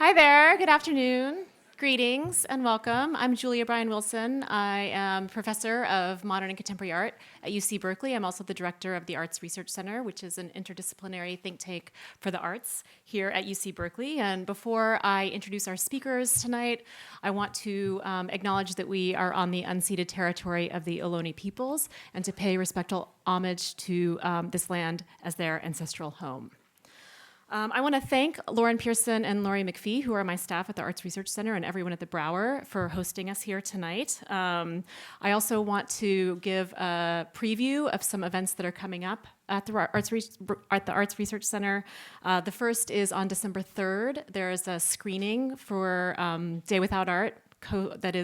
Hi there, good afternoon. Greetings and welcome. I'm Julia Bryan-Wilson. I am professor of modern and contemporary art at UC Berkeley. I'm also the director of the Arts Research Center, which is an interdisciplinary think tank for the arts here at UC Berkeley. And before I introduce our speakers tonight, I want to acknowledge that we are on the unceded territory of the Ohlone peoples and to pay respectful homage to this land as their ancestral home. I want to thank Lauren Pearson and Laurie McPhee, who are my staff at the Arts Research Center, and everyone at the Brower for hosting us here tonight. I also want to give a preview of some events that are coming up at the Arts Research Center. The first is on December 3rd. There's a screening for Day Without Art that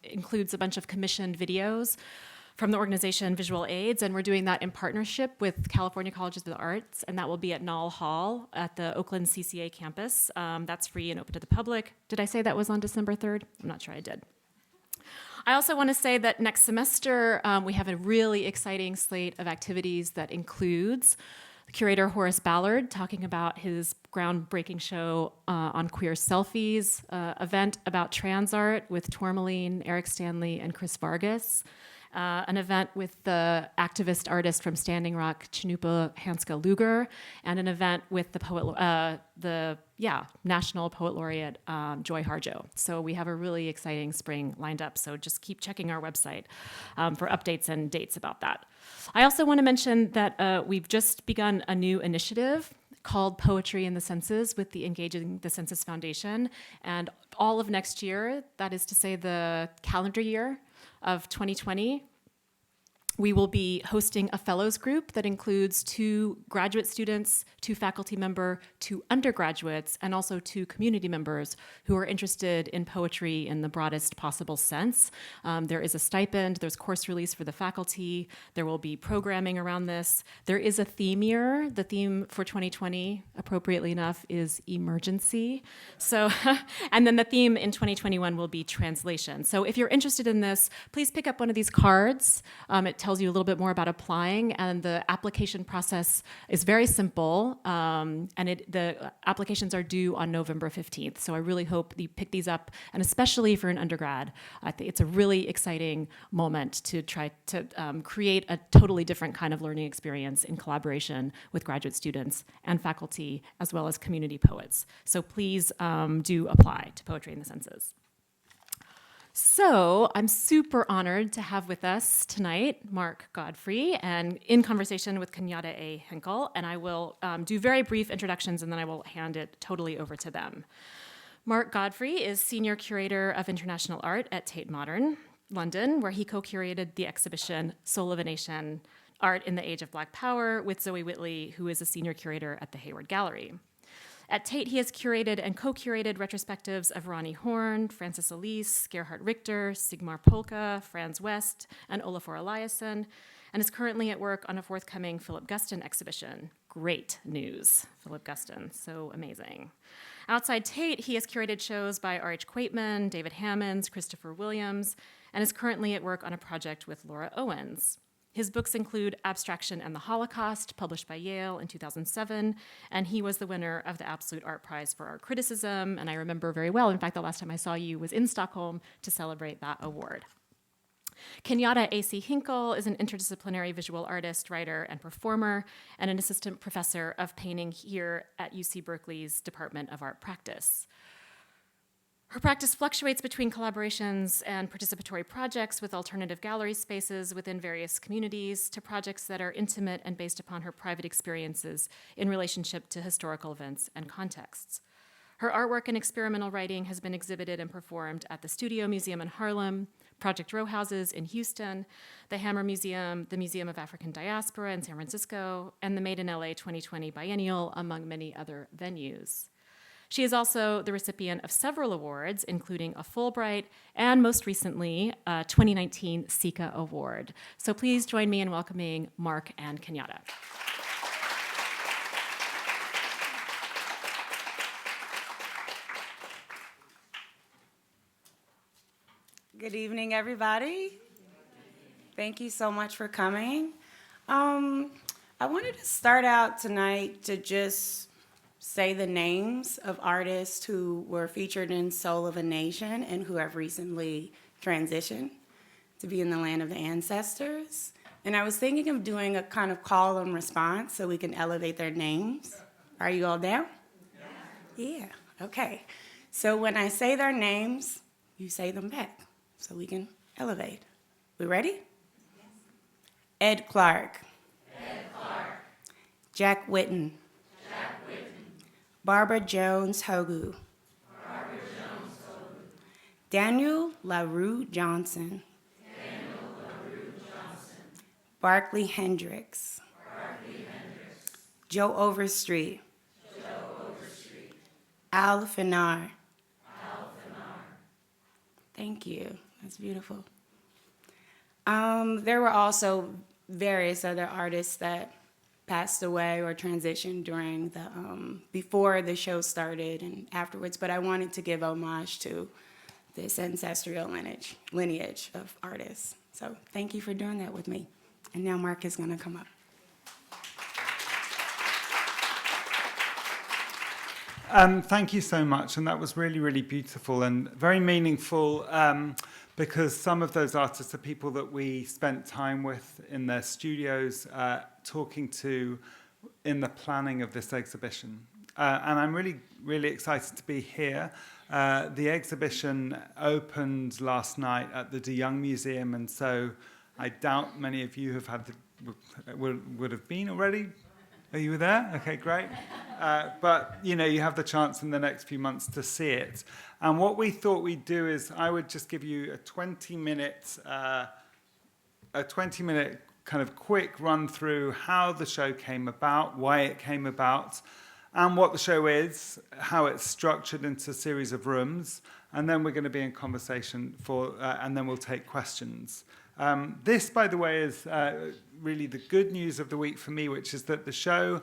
includes a bunch of commissioned videos from the organization Visual Aids, and we're doing that in partnership with California Colleges of the Arts, and that will be at Knoll Hall at the Oakland CCA campus. That's free and open to the public. Did I say that was on December 3rd? I'm not sure I did. I also want to say that next semester, we have a really exciting slate of activities that includes curator Horace Ballard talking about his groundbreaking show on queer selfies, event about trans art with Tourmaline, Eric Stanley, and Chris Vargas, an event with the activist artist from Standing Rock, Chinupa Hanska Luger, and an event with the poet, National Poet Laureate Joy Harjo. So we have a really exciting spring lined up. So just keep checking our website for updates and dates about that. I also want to mention that we've just begun a new initiative called Poetry in the Senses with the Engaging the Census Foundation. And all of next year, that is to say the calendar year of 2020, we will be hosting a fellows group that includes 2 graduate students, 2 faculty members, 2 undergraduates, and also 2 community members who are interested in poetry in the broadest possible sense. There is a stipend, there's course release for the faculty, there will be programming around this. There is a theme year. The theme for 2020, appropriately enough, is emergency. So, and then the theme in 2021 will be translation. So if you're interested in this, please pick up one of these cards. It tells you a little bit more about applying, and the application process is very simple, and the applications are due on November 15th. So I really hope you pick these up, and especially for an undergrad, I think it's a really exciting moment to try to create a totally different kind of learning experience in collaboration with graduate students and faculty, as well as community poets. So please do apply to Poetry in the Senses. So I'm super honored to have with us tonight Mark Godfrey, and in conversation with Kenyatta A. Hinkle, and I will do very brief introductions and then I will hand it totally over to them. Mark Godfrey is Senior Curator of International Art at Tate Modern, London, where he co-curated the exhibition Soul of a Nation, Art in the Age of Black Power with Zoe Whitley, who is a Senior Curator at the Hayward Gallery. At Tate, he has curated and co-curated retrospectives of Roni Horn, Francis Alys, Gerhard Richter, Sigmar Polke, Franz West, and Olafur Eliasson, and is currently at work on a forthcoming Philip Guston exhibition. Great news, Philip Guston, so amazing. Outside Tate, he has curated shows by R.H. Quaytman, David Hammons, Christopher Williams, and is currently at work on a project with Laura Owens. His books include Abstraction and the Holocaust, published by Yale in 2007, and he was the winner of the Absolut Prize for Art Criticism, and I remember very well, in fact, the last time I saw you was in Stockholm to celebrate that award. Kenyatta A.C. Hinkle is an interdisciplinary visual artist, writer, and performer, and an assistant professor of painting here at UC Berkeley's Department of Art Practice. Her practice fluctuates between collaborations and participatory projects with alternative gallery spaces within various communities to projects that are intimate and based upon her private experiences in relationship to historical events and contexts. Her artwork and experimental writing has been exhibited and performed at the Studio Museum in Harlem, Project Row Houses in Houston, the Hammer Museum, the Museum of African Diaspora in San Francisco, and the Made in LA 2020 Biennial, among many other venues. She is also the recipient of several awards, including a Fulbright and most recently, a 2019 SICA Award. So please join me in welcoming Mark and Kenyatta. Good evening, everybody. Thank you so much for coming. I wanted to start out tonight to just say the names of artists who were featured in Soul of a Nation and who have recently transitioned to be in the land of the ancestors. And I was thinking of doing a kind of call and response so we can elevate their names. Are you all down? Yeah, okay. So when I say their names, you say them back so we can elevate. We ready? Ed Clark. Ed Clark. Jack Whitten. Jack Whitten. Barbara Jones Hogu. Barbara Jones Hogu. Daniel LaRue Johnson. Daniel LaRue Johnson. Barclay Hendricks. Barclay Hendricks. Joe Overstreet. Joe Overstreet. Al Finar. Al Finar. Thank you. That's beautiful. There were also various other artists that passed away or transitioned during the before the show started and afterwards, but I wanted to give homage to this ancestral lineage of artists. So thank you for doing that with me. And now Mark is going to come up. Thank you so much, and that was really, really beautiful and very meaningful, because some of those artists are people that we spent time with in their studios, talking to in the planning of this exhibition. And I'm really, really excited to be here. The exhibition opened last night at the De Young Museum, and so I doubt many of you have would have been already. Are you there? Okay, great. But, you have the chance in the next few months to see it. And what we thought we'd do is I would just give you a 20-minute kind of quick run through how the show came about, why it came about, and what the show is, how it's structured into a series of rooms. And then we're going to be in conversation and then we'll take questions. This, by the way, is really the good news of the week for me, which is that the show,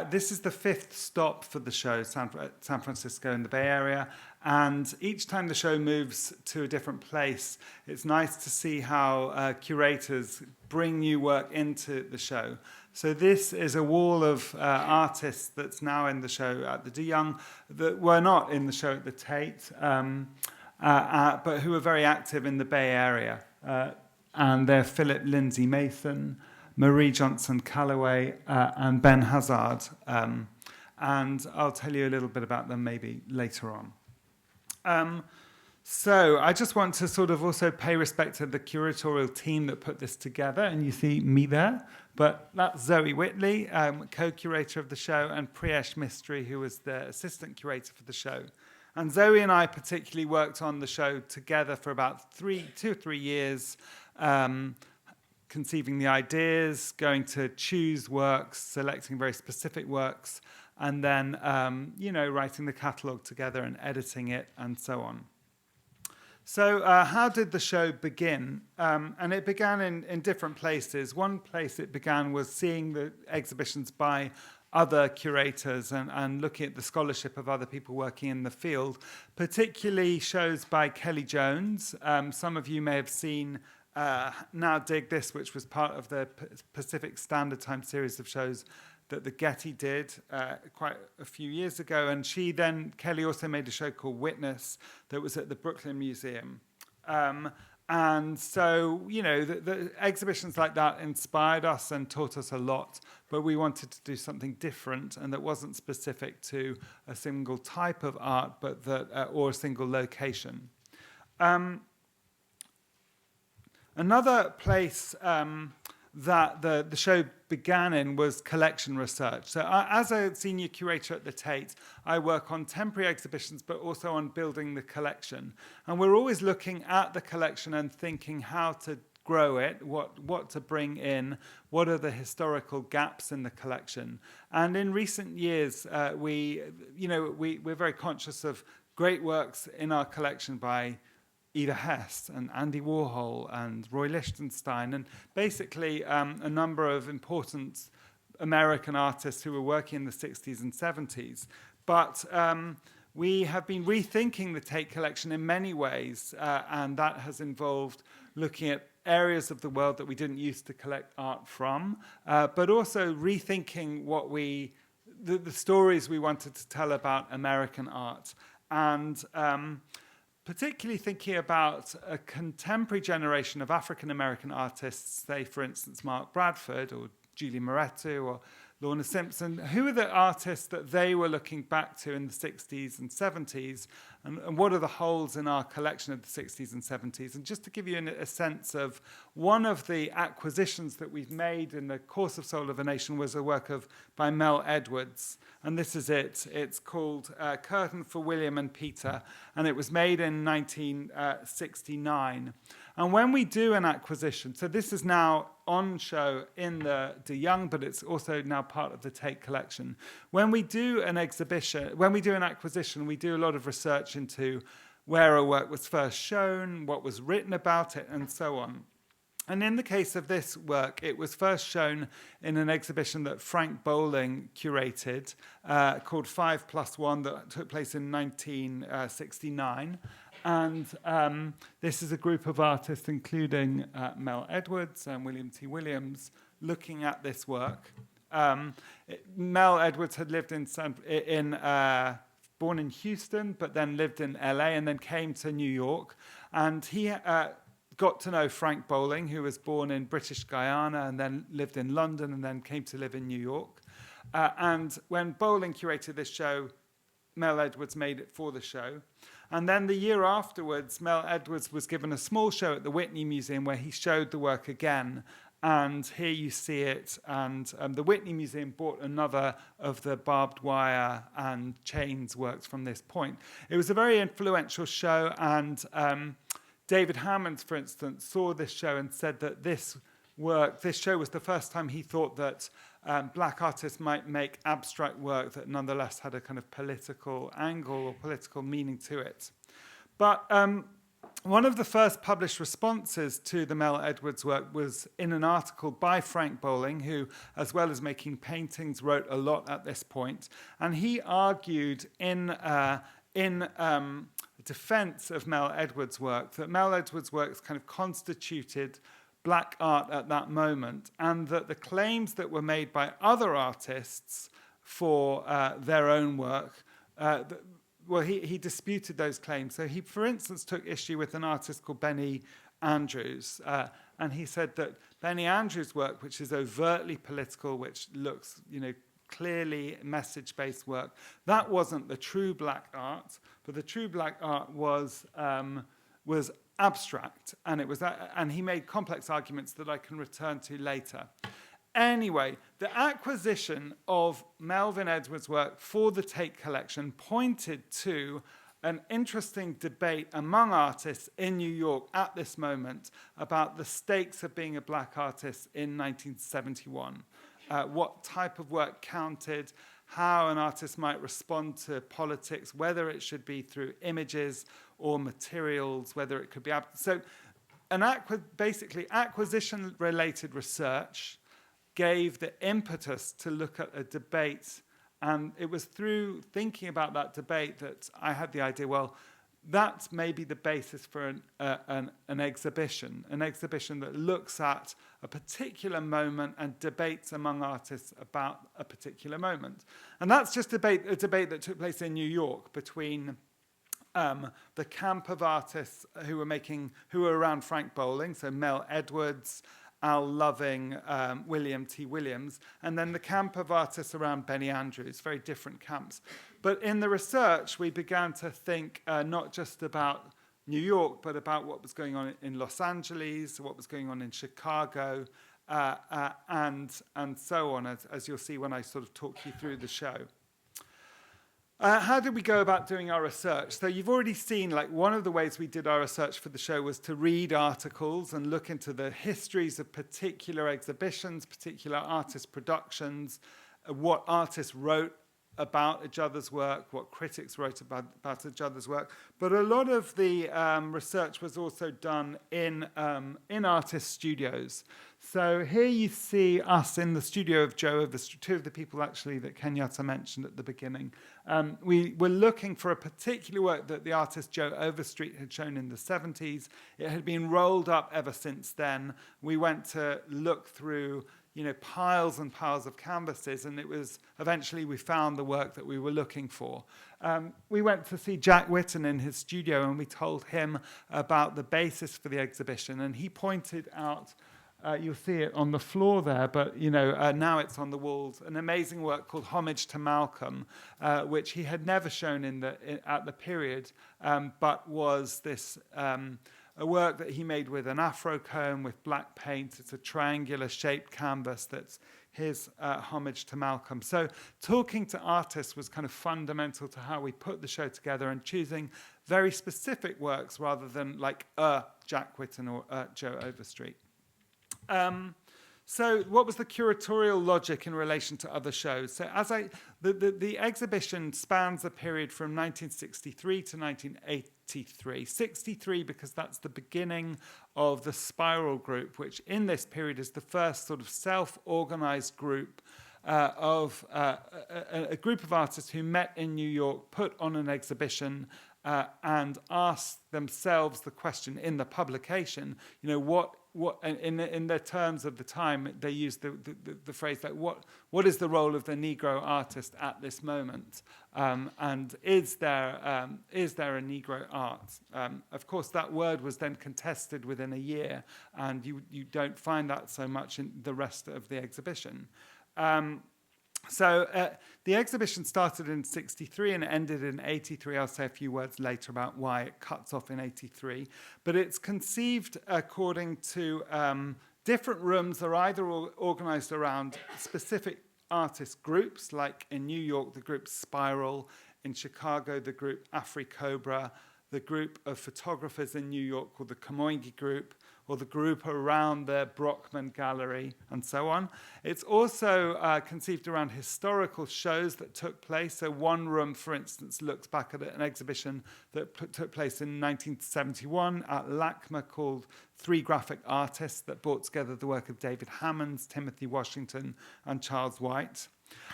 this is the 5th stop for the show, San Francisco in the Bay Area. And each time the show moves to a different place, it's nice to see how curators bring new work into the show. So this is a wall of artists that's now in the show at the De Young that were not in the show at the Tate, but who are very active in the Bay Area. And they're Philip Lindsay Mason, Marie Johnson Calloway, and Ben Hazard. And I'll tell you a little bit about them maybe later on. So I just want to sort of also pay respect to the curatorial team that put this together. And you see me there. But that's Zoe Whitley, co-curator of the show, and Priyesh Mistry, who was the assistant curator for the show. And Zoe and I particularly worked on the show together for about 2 or 3 years, conceiving the ideas, going to choose works, selecting very specific works, and then, writing the catalogue together and editing it and so on. So how did the show begin? And it began in different places. One place it began was seeing the exhibitions by other curators and looking at the scholarship of other people working in the field, particularly shows by Kelly Jones. Some of you may have seen Now Dig This, which was part of the Pacific Standard Time series of shows that the Getty did quite a few years ago. And Kelly also made a show called Witness that was at the Brooklyn Museum. And so, the exhibitions like that inspired us and taught us a lot, but we wanted to do something different and that wasn't specific to a single type of art, but or a single location. Another place that the show began in was collection research. So as a senior curator at the Tate, I work on temporary exhibitions, but also on building the collection. And we're always looking at the collection and thinking how to grow it, what to bring in, what are the historical gaps in the collection. And in recent years, we're very conscious of great works in our collection by Eva Hess and Andy Warhol and Roy Lichtenstein, and basically a number of important American artists who were working in the 60s and 70s. But we have been rethinking the Tate collection in many ways, and that has involved looking at areas of the world that we didn't used to collect art from, but also rethinking the stories we wanted to tell about American art, and particularly thinking about a contemporary generation of African-American artists, say, for instance, Mark Bradford or Julie Moretu or Lorna Simpson. Who are the artists that they were looking back to in the 60s and 70s, and what are the holes in our collection of the 60s and 70s? And just to give you a sense of one of the acquisitions that we've made in the course of Soul of a Nation was a work by Mel Edwards, and this is it. It's called Curtain for William and Peter, and it was made in 1969. And when we do an acquisition, so this is now on show in the De Young, but it's also now part of the Tate collection. When we do an exhibition, when we do an acquisition, we do a lot of research into where a work was first shown, what was written about it, and so on. And in the case of this work, it was first shown in an exhibition that Frank Bowling curated called 5+1 that took place in 1969. And this is a group of artists, including Mel Edwards and William T. Williams, looking at this work. Mel Edwards had lived born in Houston, but then lived in LA and then came to New York. And he got to know Frank Bowling, who was born in British Guyana and then lived in London and then came to live in New York. And when Bowling curated this show, Mel Edwards made it for the show. And then the year afterwards, Mel Edwards was given a small show at the Whitney Museum where he showed the work again. And here you see it. And the Whitney Museum bought another of the barbed wire and chains works from this point. It was a very influential show. And David Hammons, for instance, saw this show and said that this show was the first time he thought that black artists might make abstract work that nonetheless had a kind of political angle or political meaning to it. But one of the first published responses to the Mel Edwards work was in an article by Frank Bowling, who, as well as making paintings, wrote a lot at this point. And he argued in defense of Mel Edwards' work that Mel Edwards' works kind of constituted black art at that moment, and that the claims that were made by other artists for their own work, he disputed those claims. So he, for instance, took issue with an artist called Benny Andrews, and he said that Benny Andrews' work, which is overtly political, which looks, clearly message-based work, that wasn't the true black art, but the true black art was abstract, and he made complex arguments that I can return to later. Anyway, the acquisition of Melvin Edwards' work for the Tate collection pointed to an interesting debate among artists in New York at this moment about the stakes of being a black artist in 1971. What type of work counted, how an artist might respond to politics, whether it should be through images or materials, whether it could be... So basically, acquisition-related research gave the impetus to look at a debate, and it was through thinking about that debate that I had the idea, well, that may be the basis for an exhibition that looks at a particular moment and debates among artists about a particular moment. And that's just a debate that took place in New York between the camp of artists who were around Frank Bowling, so Mel Edwards, Al Loving, William T. Williams, and then the camp of artists around Benny Andrews, very different camps. But in the research, we began to think not just about New York, but about what was going on in Los Angeles, what was going on in Chicago, and so on, as you'll see when I sort of talk you through the show. How did we go about doing our research? So you've already seen, one of the ways we did our research for the show was to read articles and look into the histories of particular exhibitions, particular artist productions, what artists wrote about each other's work, what critics wrote about each other's work. But a lot of the research was also done in artist studios. So here you see us in the studio of Joe Overstreet, two of the people actually that Kenyatta mentioned at the beginning. We were looking for a particular work that the artist Joe Overstreet had shown in the 70s. It had been rolled up ever since then. We went to look through piles and piles of canvases, and it was eventually we found the work that we were looking for. We went to see Jack Whitten in his studio, and we told him about the basis for the exhibition, and he pointed out, you'll see it on the floor there, but now it's on the walls, an amazing work called Homage to Malcolm, which he had never shown at the period, but was this a work that he made with an afro comb with black paint. It's a triangular shaped canvas that's his homage to Malcolm. So talking to artists was kind of fundamental to how we put the show together, and choosing very specific works rather than like Jack Whitten or Joe Overstreet. So what was the curatorial logic in relation to other shows? So the exhibition spans a period from 1963 to 1983. 63 because that's the beginning of the Spiral Group, which in this period is the first sort of self-organized group of a group of artists who met in New York, put on an exhibition, and asked themselves the question in the publication, what in the terms of the time they used the phrase like what is the role of the Negro artist at this moment, and is there a Negro art? Of course, that word was then contested within a year, and you don't find that so much in the rest of the exhibition. So the exhibition started in 63 and ended in 83. I'll say a few words later about why it cuts off in 83. But it's conceived according to different rooms are either organized around specific artist groups, like in New York, the group Spiral, in Chicago, the group Afri-Cobra, the group of photographers in New York called the Kamoingi Group, or the group around the Brockman Gallery, and so on. It's also conceived around historical shows that took place. So one room, for instance, looks back at an exhibition that took place in 1971 at LACMA called Three Graphic Artists, that brought together the work of David Hammons, Timothy Washington, and Charles White.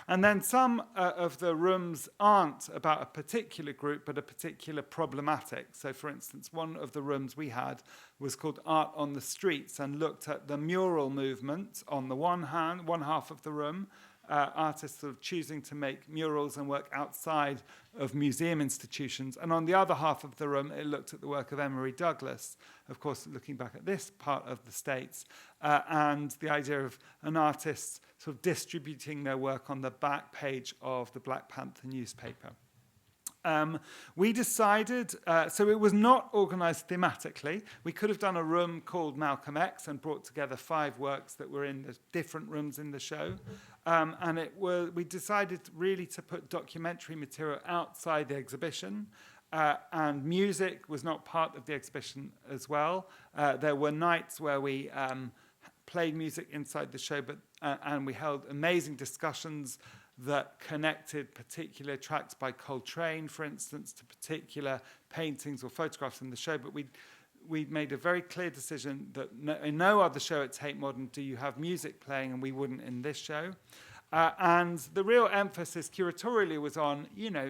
And then some of the rooms aren't about a particular group, but a particular problematic. So, for instance, one of the rooms we had was called Art on the Streets, and looked at the mural movement on the one half of the room, artists sort of choosing to make murals and work outside of museum institutions. And on the other half of the room, it looked at the work of Emory Douglas, of course, looking back at this part of the States, and the idea of an artist sort of distributing their work on the back page of the Black Panther newspaper. We decided, so it was not organized thematically. We could have done a room called Malcolm X and brought together 5 works that were in the different rooms in the show. And we decided really to put documentary material outside the exhibition. And music was not part of the exhibition as well. There were nights where we played music inside the show, and we held amazing discussions that connected particular tracks by Coltrane, for instance, to particular paintings or photographs in the show. But we made a very clear decision that in no other show at Tate Modern do you have music playing, and we wouldn't in this show. And the real emphasis curatorially was on,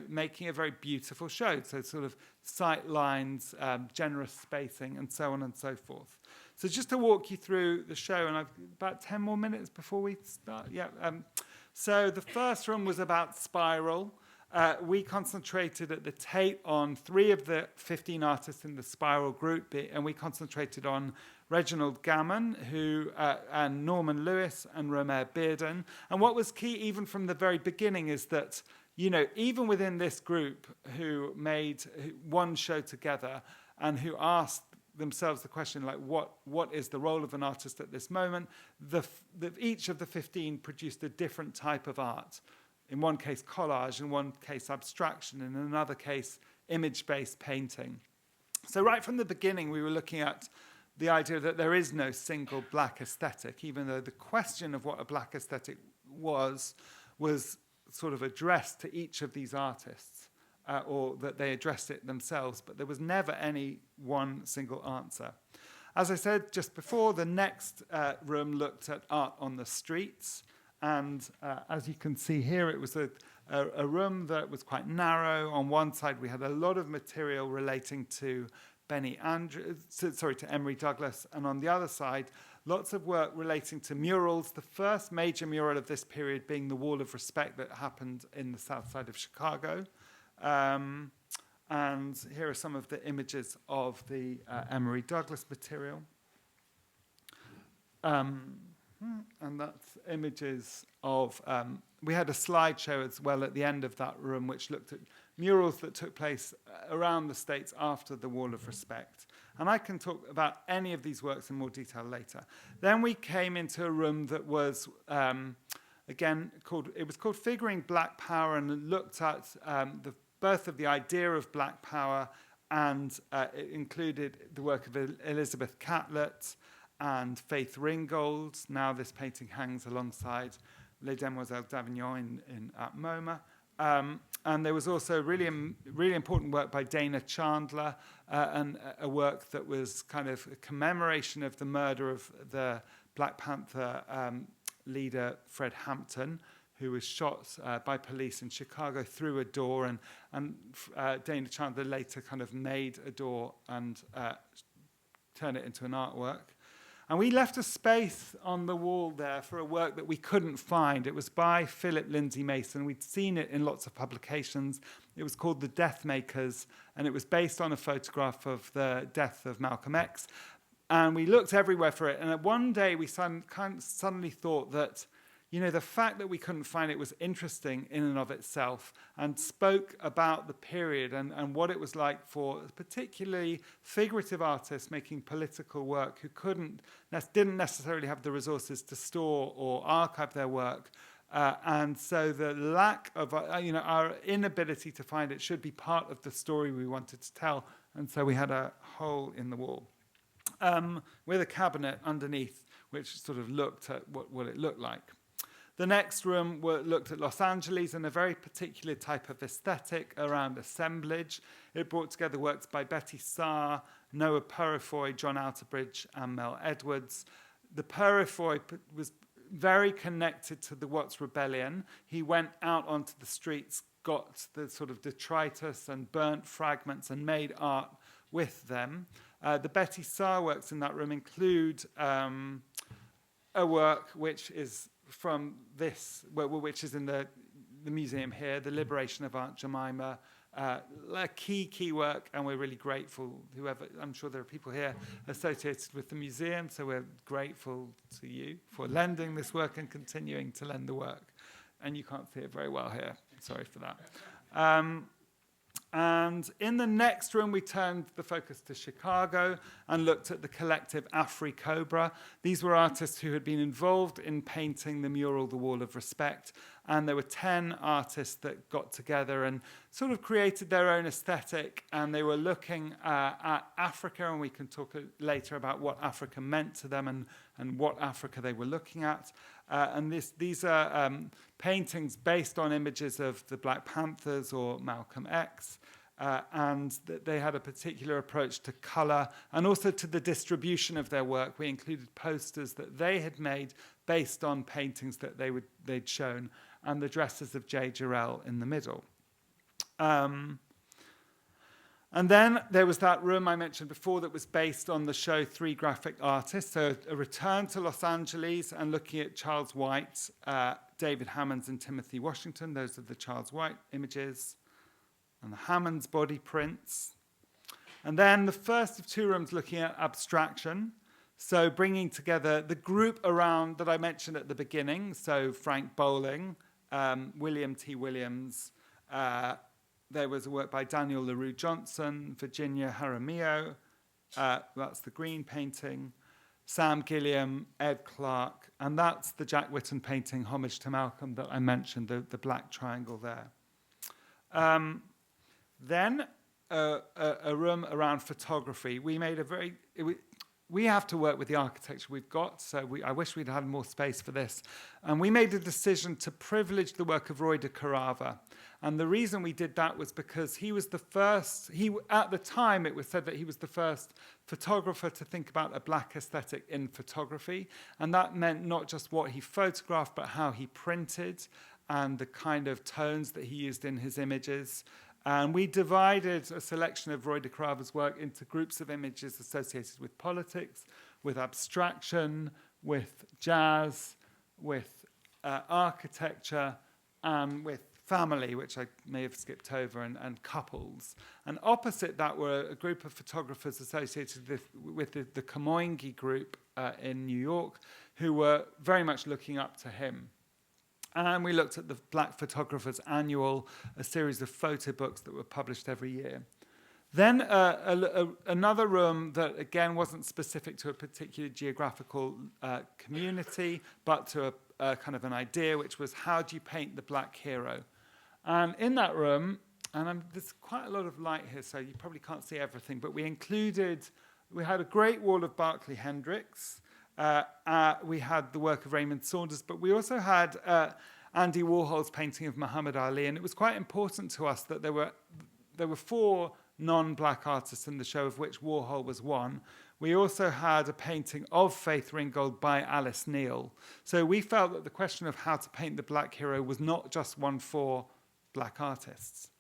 making a very beautiful show. So sort of sight lines, generous spacing, and so on and so forth. So just to walk you through the show, and I've about 10 more minutes before we start. So the first room was about Spiral. We concentrated at the Tate on 3 of the 15 artists in the Spiral group, and we concentrated on Reginald Gammon, and Norman Lewis and Romaire Bearden. And what was key, even from the very beginning, is that, even within this group who made one show together and who asked themselves the question, like, what is the role of an artist at this moment, each of the 15 produced a different type of art. In one case, collage, in one case, abstraction, in another case, image-based painting. So right from the beginning, we were looking at the idea that there is no single black aesthetic, even though the question of what a black aesthetic was sort of addressed to each of these artists, or that they addressed it themselves, but there was never any one single answer. As I said just before, the next room looked at art on the streets, and as you can see here, it was a room that was quite narrow. On one side, we had a lot of material relating to to Emery Douglas, and on the other side, lots of work relating to murals. The first major mural of this period being the Wall of Respect that happened in the south side of Chicago. And here are some of the images of the Emery Douglas material. And that's images of, we had a slideshow as well at the end of that room, which looked at murals that took place around the States after the Wall of Respect. And I can talk about any of these works in more detail later. Then we came into a room that was, again, it was called Figuring Black Power, and looked at the birth of the idea of Black Power, and it included the work of Elizabeth Catlett and Faith Ringgold. Now this painting hangs alongside Les Demoiselles d'Avignon at MoMA. And there was also really important work by Dana Chandler, and a work that was kind of a commemoration of the murder of the Black Panther leader Fred Hampton, who was shot by police in Chicago through a door, and Dana Chandler later kind of made a door and turned it into an artwork. And we left a space on the wall there for a work that we couldn't find. It was by Philip Lindsay Mason. We'd seen it in lots of publications. It was called The Death Makers, and it was based on a photograph of the death of Malcolm X. And we looked everywhere for it. And one day we suddenly thought that, you know, the fact that we couldn't find it was interesting in and of itself, and spoke about the period and what it was like for particularly figurative artists making political work who didn't necessarily have the resources to store or archive their work. And so the lack of, our inability to find it should be part of the story we wanted to tell. And so we had a hole in the wall with a cabinet underneath, which sort of looked at what it looked like. The next room looked at Los Angeles and a very particular type of aesthetic around assemblage. It brought together works by Betty Starr, Noah Purifoy, John Outerbridge, and Mel Edwards. The Purifoy was very connected to the Watts Rebellion. He went out onto the streets, got the sort of detritus and burnt fragments, and made art with them. The Betty Starr works in that room include a work which is from this, which is in the museum here, The Liberation of Aunt Jemima, a key work, and we're really grateful. I'm sure there are people here associated with the museum, so we're grateful to you for lending this work and continuing to lend the work. And you can't see it very well here. Sorry for that. And in the next room, we turned the focus to Chicago and looked at the collective Afri Cobra. These were artists who had been involved in painting the mural, The Wall of Respect. And there were 10 artists that got together and sort of created their own aesthetic. And they were looking at Africa, and we can talk later about what Africa meant to them and what Africa they were looking at. And these are paintings based on images of the Black Panthers or Malcolm X. And they had a particular approach to color and also to the distribution of their work. We included posters that they had made based on paintings that they'd shown, and the dresses of J. Jarrell in the middle. And then there was that room I mentioned before that was based on the show Three Graphic Artists, so a return to Los Angeles and looking at Charles White, David Hammons, and Timothy Washington. Those are the Charles White images, and the Hammons body prints. And then the first of two rooms looking at abstraction, so bringing together the group around that I mentioned at the beginning, so Frank Bowling, William T. Williams, there was a work by Daniel LaRue Johnson, Virginia Jaramillo, that's the green painting, Sam Gilliam, Ed Clark, and that's the Jack Whitten painting, Homage to Malcolm, that I mentioned, the black triangle there. Then a room around photography. We made we have to work with the architecture we've got, so I wish we'd had more space for this. And we made a decision to privilege the work of Roy de Carava. And the reason we did that was because he was the first, at the time it was said that he was the first photographer to think about a black aesthetic in photography. And that meant not just what he photographed, but how he printed and the kind of tones that he used in his images. And we divided a selection of Roy de Crava's work into groups of images associated with politics, with abstraction, with jazz, with architecture, and with family, which I may have skipped over, and couples. And opposite that were a group of photographers associated with the Kamoingi group in New York, who were very much looking up to him. And we looked at the Black Photographers Annual, a series of photo books that were published every year. Then another room that, again, wasn't specific to a particular geographical community, but to a kind of an idea, which was, how do you paint the black hero? And in that room, and there's quite a lot of light here, so you probably can't see everything, but we had a great wall of Barclay Hendricks. We had the work of Raymond Saunders, but we also had Andy Warhol's painting of Muhammad Ali, and it was quite important to us that there were 4 non-black artists in the show, of which Warhol was one. We also had a painting of Faith Ringgold by Alice Neal. So we felt that the question of how to paint the black hero was not just one for black artists.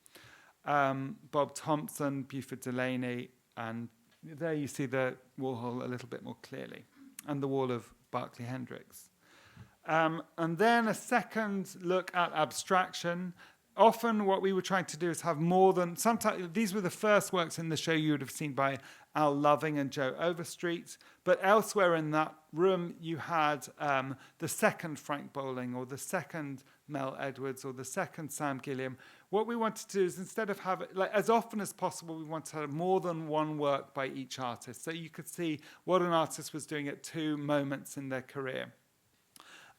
Bob Thompson, Buford Delaney, and there you see the Warhol a little bit more clearly, and the wall of Barclay Hendricks. And then a second look at abstraction. Often what we were trying to do is have more than, sometimes these were the first works in the show you would have seen by Al Loving and Joe Overstreet, but elsewhere in that room you had the second Frank Bowling, or the second Mel Edwards, or the second Sam Gilliam. What we wanted to do is, instead of having, like, as often as possible, we wanted to have more than one work by each artist, so you could see what an artist was doing at 2 moments in their career.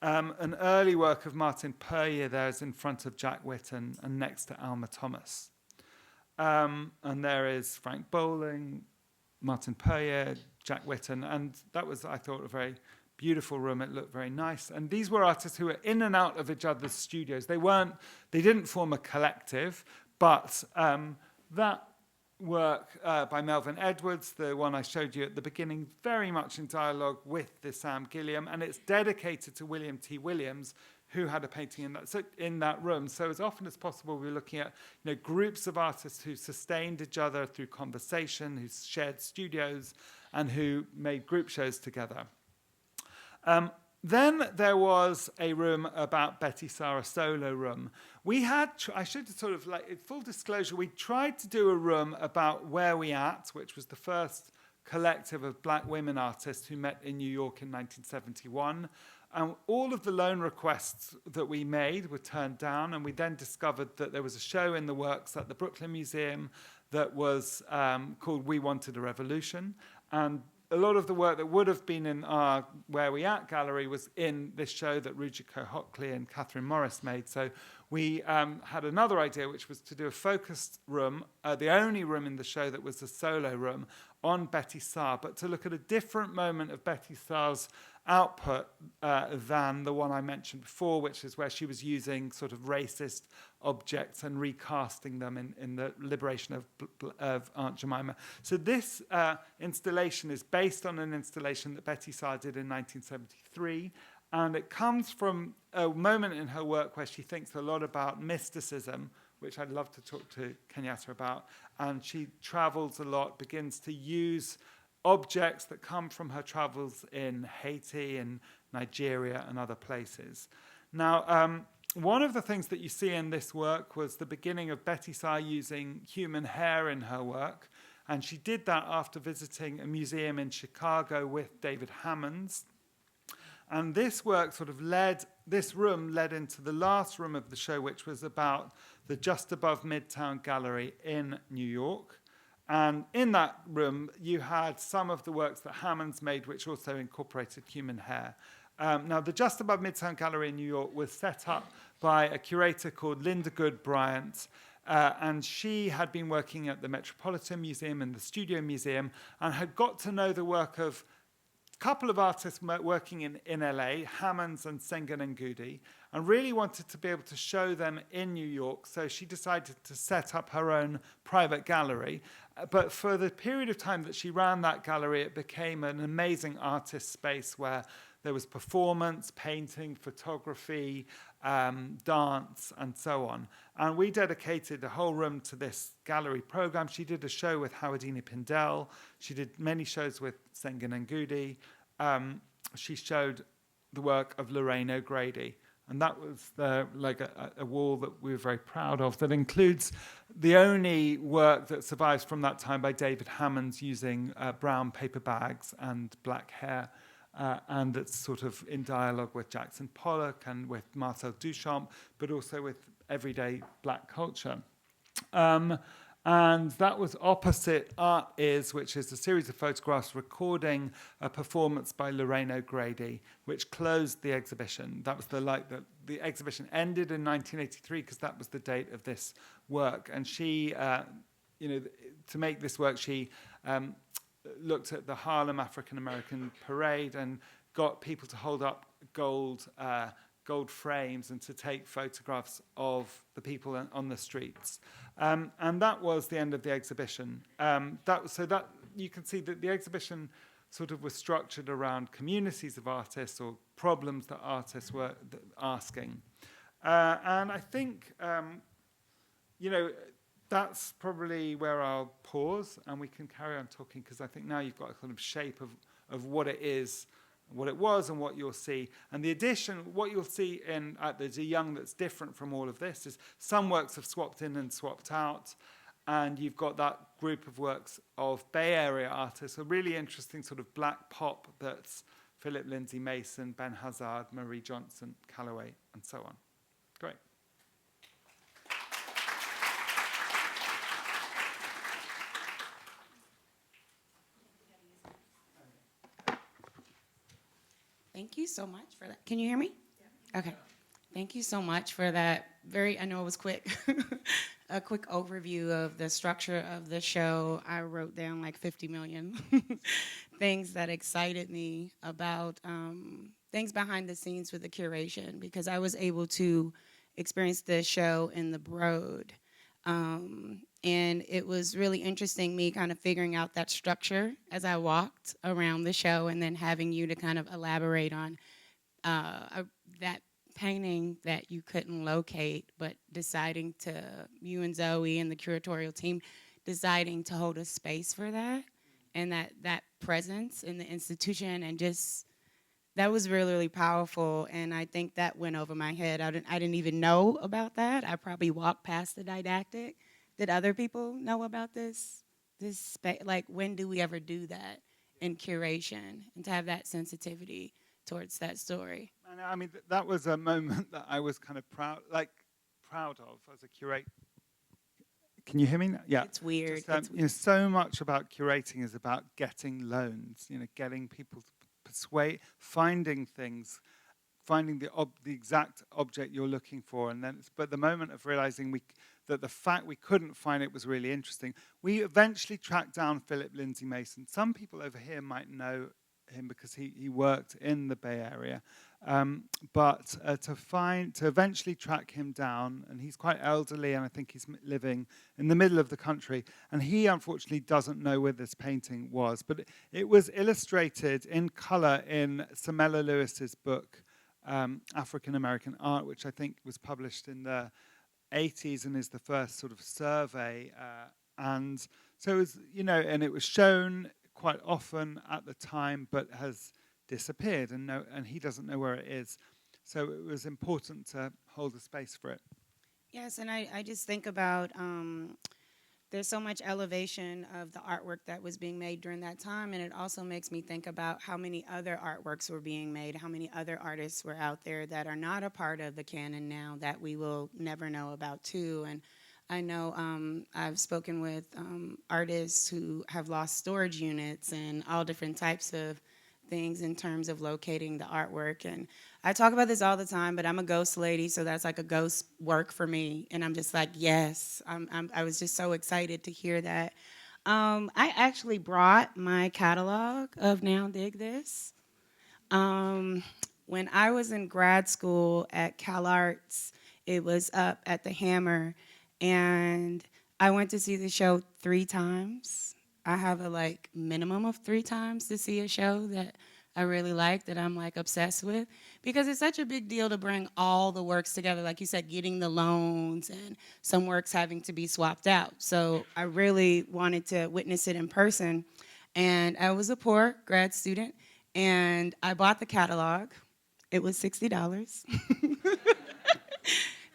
An early work of Martin Puryear there is in front of Jack Whitten and next to Alma Thomas. And there is Frank Bowling, Martin Puryear, Jack Whitten, and that was, I thought, a very beautiful room. It looked very nice. And these were artists who were in and out of each other's studios. They didn't form a collective, but that work by Melvin Edwards, the one I showed you at the beginning, very much in dialogue with the Sam Gilliam, and it's dedicated to William T. Williams, who had a painting in that room. So as often as possible, we were looking at groups of artists who sustained each other through conversation, who shared studios, and who made group shows together. Then there was a room about Betty Sarah solo room. We had, I should sort of, like, full disclosure, we tried to do a room about Where We At, which was the first collective of black women artists who met in New York in 1971. And all of the loan requests that we made were turned down, and we then discovered that there was a show in the works at the Brooklyn Museum that was called We Wanted a Revolution. And a lot of the work that would have been in our Where We At gallery was in this show that Rujiko Hockley and Catherine Morris made. So we had another idea, which was to do a focused room, the only room in the show that was a solo room, on Betty Sarr, but to look at a different moment of Betty Sarr's output than the one I mentioned before, which is where she was using sort of racist objects and recasting them in the liberation of Aunt Jemima. So this installation is based on an installation that Betty Sarr did in 1973, and it comes from a moment in her work where she thinks a lot about mysticism, which I'd love to talk to Kenyatta about, and she travels a lot, begins to use objects that come from her travels in Haiti and Nigeria and other places. Now, one of the things that you see in this work was the beginning of Betty Sarr using human hair in her work, and she did that after visiting a museum in Chicago with David Hammons. And this work sort of this room led into the last room of the show, which was about the Just Above Midtown Gallery in New York. And in that room, you had some of the works that Hammons made, which also incorporated human hair. Now, the Just Above Midtown Gallery in New York was set up by a curator called Linda Good Bryant, and she had been working at the Metropolitan Museum and the Studio Museum, and had got to know the work of a couple of artists working in LA, Hammons and Sengun Ngudi, and really wanted to be able to show them in New York. So she decided to set up her own private gallery. But for the period of time that she ran that gallery, it became an amazing artist space where there was performance, painting, photography, dance, and so on. And we dedicated a whole room to this gallery program. She did a show with Howardini Pindell. She did many shows with Senga Ngudi. She showed the work of Lorraine O'Grady. And that was a wall that we were very proud of, that includes the only work that survives from that time by David Hammons using brown paper bags and black hair. And it's sort of in dialogue with Jackson Pollock and with Marcel Duchamp, but also with everyday black culture. And that was opposite Art Is, which is a series of photographs recording a performance by Lorraine O'Grady, which closed the exhibition. That was the exhibition ended in 1983 because that was the date of this work. And she, to make this work, she looked at the Harlem African American Parade and got people to hold up gold frames and to take photographs of the people on the streets. And that was the end of the exhibition. That you can see that the exhibition sort of was structured around communities of artists or problems that artists were asking. And I think, that's probably where I'll pause and we can carry on talking, because I think now you've got a kind of shape of what it is, what it was, and what you'll see. And the addition, what you'll see at the De Young that's different from all of this is some works have swapped in and swapped out, and you've got that group of works of Bay Area artists, a really interesting sort of black pop that's Philip Lindsay Mason, Ben Hazard, Marie Johnson, Calloway, and so on. Great. Thank you so much for that. Can you hear me? Yeah. Okay. Thank you so much for that I know it was quick, a quick overview of the structure of the show. I wrote down like 50 million things that excited me about things behind the scenes with the curation, because I was able to experience the show in the Broad. And it was really interesting, me kind of figuring out that structure as I walked around the show, and then having you to kind of elaborate on that painting that you couldn't locate, but deciding you and Zoe and the curatorial team deciding to hold a space for that, and that presence in the institution, and just, that was really, really powerful. And I think that went over my head. I didn't even know about that. I probably walked past the didactic. Did other people know about this space? Like, when do we ever do that in curation, and to have that sensitivity towards that story? And I mean, that was a moment that I was kind of proud of as a curator. Can you hear me now? Yeah. It's weird. Just, so much about curating is about getting loans, getting people to persuade, finding things, finding the exact object you're looking for. And then, but the moment of realizing that the fact we couldn't find it was really interesting. We eventually tracked down Philip Lindsay Mason. Some people over here might know him because he worked in the Bay Area. But to eventually track him down, and he's quite elderly, and I think he's living in the middle of the country, and he unfortunately doesn't know where this painting was. But it was illustrated in color in Samela Lewis's book, African American Art, which I think was published in the 80s and is the first sort of survey. And so it was, and it was shown quite often at the time, but has disappeared, and he doesn't know where it is. So it was important to hold a space for it. Yes, and I just think about there's so much elevation of the artwork that was being made during that time, and it also makes me think about how many other artworks were being made, how many other artists were out there that are not a part of the canon now that we will never know about too. And I know I've spoken with artists who have lost storage units and all different types of things in terms of locating the artwork. And I talk about this all the time, but I'm a ghost lady, so that's like a ghost work for me. And I'm just like, yes, I was just so excited to hear that. I actually brought my catalog of Now Dig This. When I was in grad school at CalArts, it was up at the Hammer, and I went to see the show 3 times. I have a minimum of 3 times to see a show that I really like, that I'm like obsessed with, because it's such a big deal to bring all the works together. Like you said, getting the loans and some works having to be swapped out. So I really wanted to witness it in person. And I was a poor grad student, and I bought the catalog. It was $60.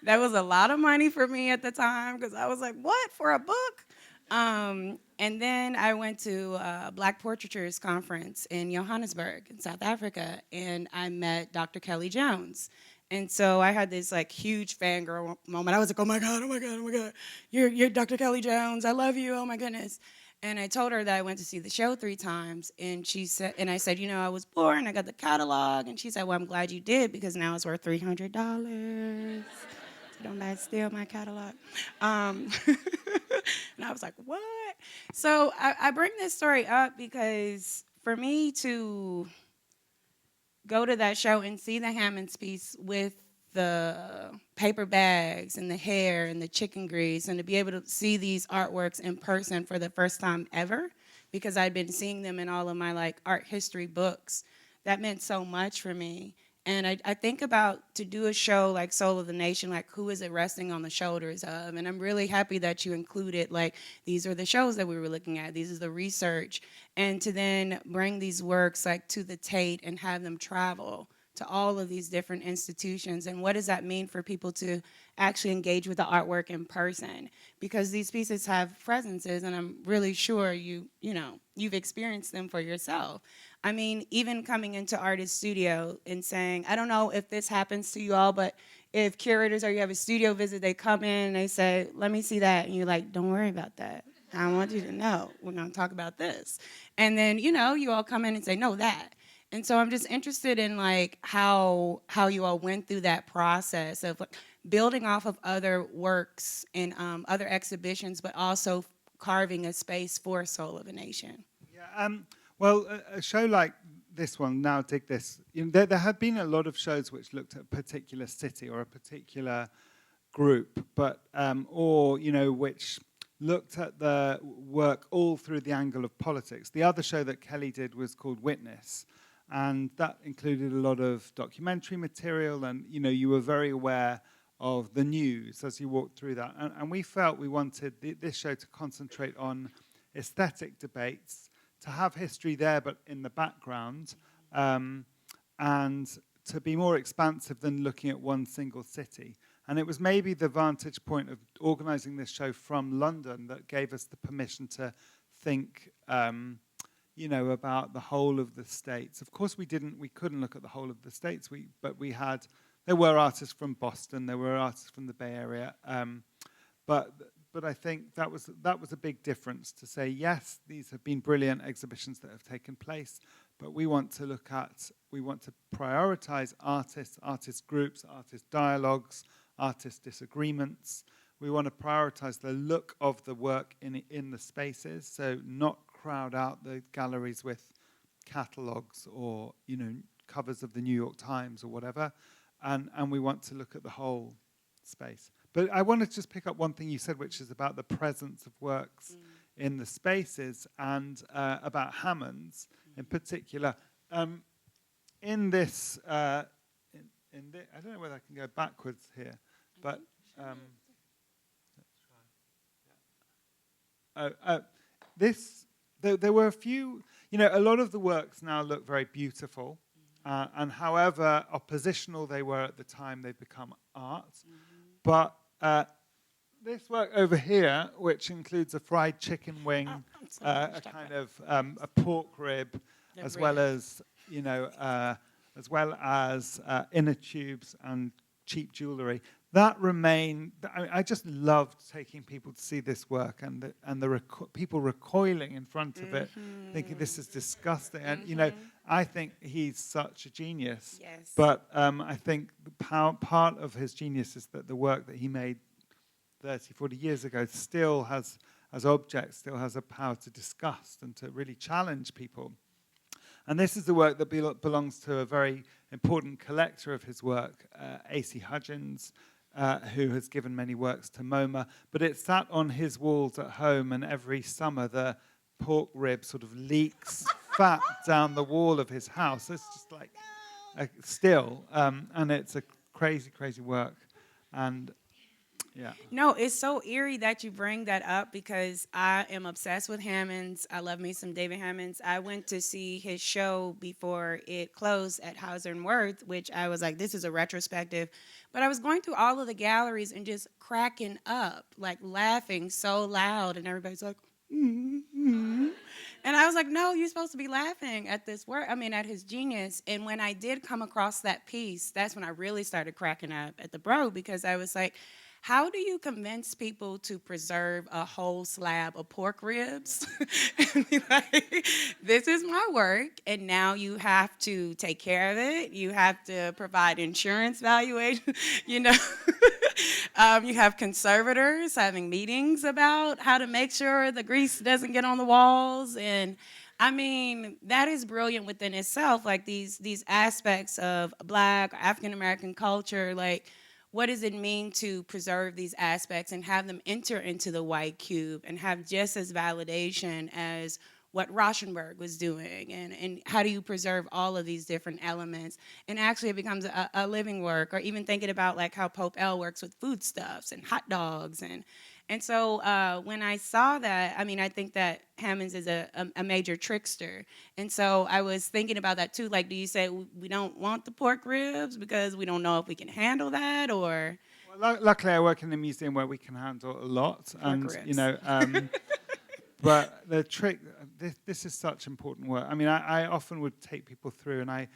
That was a lot of money for me at the time, because I was like, what, for a book? And then I went to a Black Portraitures conference in Johannesburg in South Africa, and I met Dr. Kelly Jones. And so I had this like huge fangirl moment. I was like, oh my God, oh my God, oh my God. You're Dr. Kelly Jones. I love you. Oh my goodness. And I told her that I went to see the show 3 times, and she said, and I said, you know, I was poor and I got the catalog. And she said, well, I'm glad you did, because now it's worth $300. Don't that steal my catalog? And I was like, what? So I bring this story up because for me to go to that show and see the Hammons piece with the paper bags and the hair and the chicken grease, and to be able to see these artworks in person for the first time ever, because I'd been seeing them in all of my like art history books, that meant so much for me. And I think about, to do a show like Soul of the Nation, like who is it resting on the shoulders of? And I'm really happy that you included, like, these are the shows that we were looking at, these is the research, and to then bring these works like to the Tate and have them travel to all of these different institutions. And what does that mean for people to actually engage with the artwork in person? Because these pieces have presences, and I'm really sure you've experienced them for yourself. I mean, even coming into artist studio and saying, I don't know if this happens to you all, but if curators, or you have a studio visit, they come in and they say, let me see that. And you're like, don't worry about that. I want you to know, we're gonna talk about this. And then, you all come in and say, no, that. And so I'm just interested in like how you all went through that process of like building off of other works and other exhibitions, but also carving a space for Soul of a Nation. Yeah. Well, a show like this one, Now Dig This, there have been a lot of shows which looked at a particular city or a particular group, but which looked at the work all through the angle of politics. The other show that Kelly did was called Witness, and that included a lot of documentary material, and you were very aware of the news as you walked through that. And we felt we wanted this show to concentrate on aesthetic debates, to have history there but in the background, and to be more expansive than looking at one single city. And it was maybe the vantage point of organising this show from London that gave us the permission to think about the whole of the States. Of course we couldn't look at the whole of the States, but there were artists from Boston, there were artists from the Bay Area, but I think that was a big difference, to say, yes, these have been brilliant exhibitions that have taken place, but we want to prioritize artists, artist groups, artist dialogues, artist disagreements. We want to prioritize the look of the work in the spaces, so not crowd out the galleries with catalogs or covers of the New York Times or whatever, and we want to look at the whole space. But I want to just pick up one thing you said, which is about the presence of works in the spaces, and about Hammons in particular. In this, I don't know whether I can go backwards here, but let's try. There were a few. A lot of the works now look very beautiful, and however oppositional they were at the time, they've become art. But this work over here, which includes a fried chicken wing, a kind of a pork rib, as well as inner tubes and cheap jewellery, that remained. I just loved taking people to see this work, and the people recoiling in front of it, thinking this is disgusting. And I think he's such a genius. Yes. But I think part of his genius is that the work that he made 30, 40 years ago still has, as objects, still has a power to disgust and to really challenge people. And this is the work that belongs to a very important collector of his work, A.C. Hudgens, who has given many works to MoMA. But it sat on his walls at home, and every summer the pork rib sort of leaks fat down the wall of his house. It's just like still, and it's a crazy, crazy work. And yeah. No, it's so eerie that you bring that up because I am obsessed with Hammons. I love me some David Hammons. I went to see his show before it closed at Hauser and Wirth, which I was like, this is a retrospective. But I was going through all of the galleries and just cracking up, like laughing so loud, and everybody's like, mm-hmm. And I was like, no, you're supposed to be laughing at this work. I mean, at his genius. And when I did come across that piece, that's when I really started cracking up at the Broad, because I was like, how do you convince people to preserve a whole slab of pork ribs? And be like, this is my work, and now you have to take care of it. You have to provide insurance valuation. You know, you have conservators having meetings about how to make sure the grease doesn't get on the walls. And I mean, that is brilliant within itself. Like these aspects of Black, African American culture, like, what does it mean to preserve these aspects and have them enter into the white cube and have just as validation as what Rauschenberg was doing? And how do you preserve all of these different elements? And actually it becomes a living work. Or even thinking about like how Pope L works with foodstuffs and hot dogs. And so when I saw that, I mean, I think that Hammons is a major trickster. And so I was thinking about that too. Like, do you say we don't want the pork ribs because we don't know if we can handle that, or? Well, luckily I work in a museum where we can handle a lot. Pork And, ribs. you know, but the trick, this is such important work. I mean, I often would take people through and